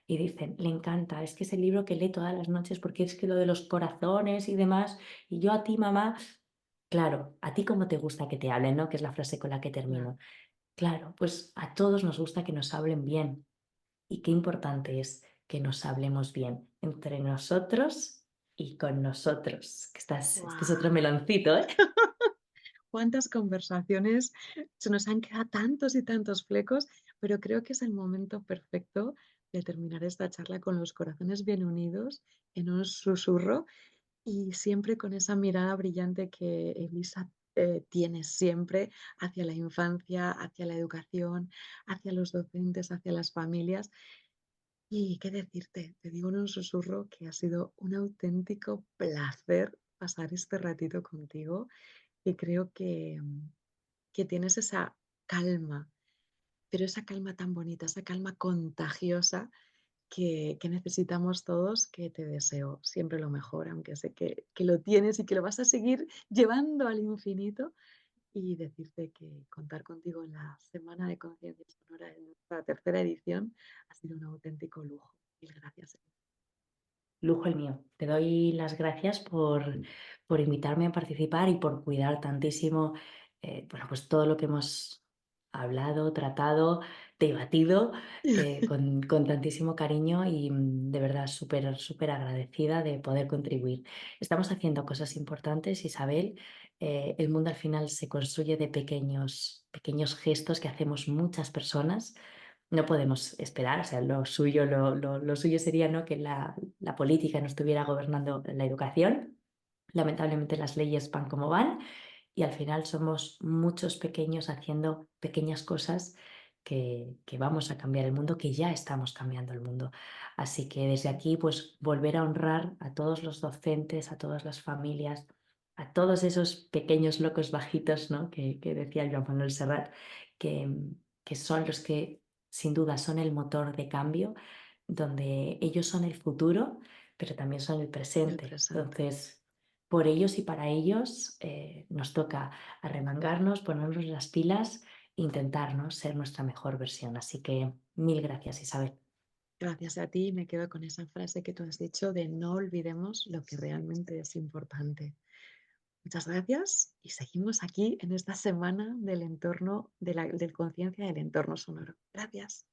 y dicen, le encanta, es que es el libro que lee todas las noches porque es que lo de los corazones y demás, y yo a ti, mamá, claro, a ti cómo te gusta que te hablen, ¿no? Que es la frase con la que Claro. termino. Claro, pues a todos nos gusta que nos hablen bien. Y qué importante es que nos hablemos bien entre nosotros y con nosotros. Este es otro Guau. meloncito, ¿eh? Cuántas conversaciones, se nos han quedado tantos y tantos flecos, pero creo que es el momento perfecto de terminar esta charla con los corazones bien unidos, en un susurro y siempre con esa mirada brillante que Elisa tiene siempre hacia la infancia, hacia la educación, hacia los docentes, hacia las familias. Y qué decirte, te digo en un susurro que ha sido un auténtico placer pasar este ratito contigo y creo que tienes esa calma, pero esa calma tan bonita, esa calma contagiosa que necesitamos todos, que te deseo siempre lo mejor, aunque sé que lo tienes y que lo vas a seguir llevando al infinito. Y decirte que contar contigo en la Semana de Conciencia Sonora en nuestra tercera edición ha sido un auténtico lujo. Mil gracias. Lujo el mío. Te doy las gracias por invitarme a participar y por cuidar tantísimo, bueno, pues todo lo que hemos hablado, tratado, debatido con tantísimo cariño y de verdad súper, súper agradecida de poder contribuir. Estamos haciendo cosas importantes, Isabel. El mundo al final se construye de pequeños, pequeños gestos que hacemos muchas personas. No podemos esperar, o sea, lo suyo sería, ¿no? Que la política no estuviera gobernando la educación. Lamentablemente las leyes van como van y al final somos muchos pequeños haciendo pequeñas cosas que vamos a cambiar el mundo, que ya estamos cambiando el mundo. Así que desde aquí, pues volver a honrar a todos los docentes, a todas las familias, a todos esos pequeños locos bajitos, ¿no? Que decía Joan Manuel Serrat, que, que son los que sin duda son el motor de cambio, donde ellos son el futuro, pero también son el el presente. presente. Entonces, por ellos y para ellos nos toca arremangarnos, ponernos las pilas e intentar, ¿no?, ser nuestra mejor versión. Así que mil gracias, Isabel. Gracias a ti, me quedo con esa frase que tú has dicho de no olvidemos lo que realmente es importante. Muchas gracias y seguimos aquí en esta semana del entorno, del conciencia del entorno sonoro. Gracias.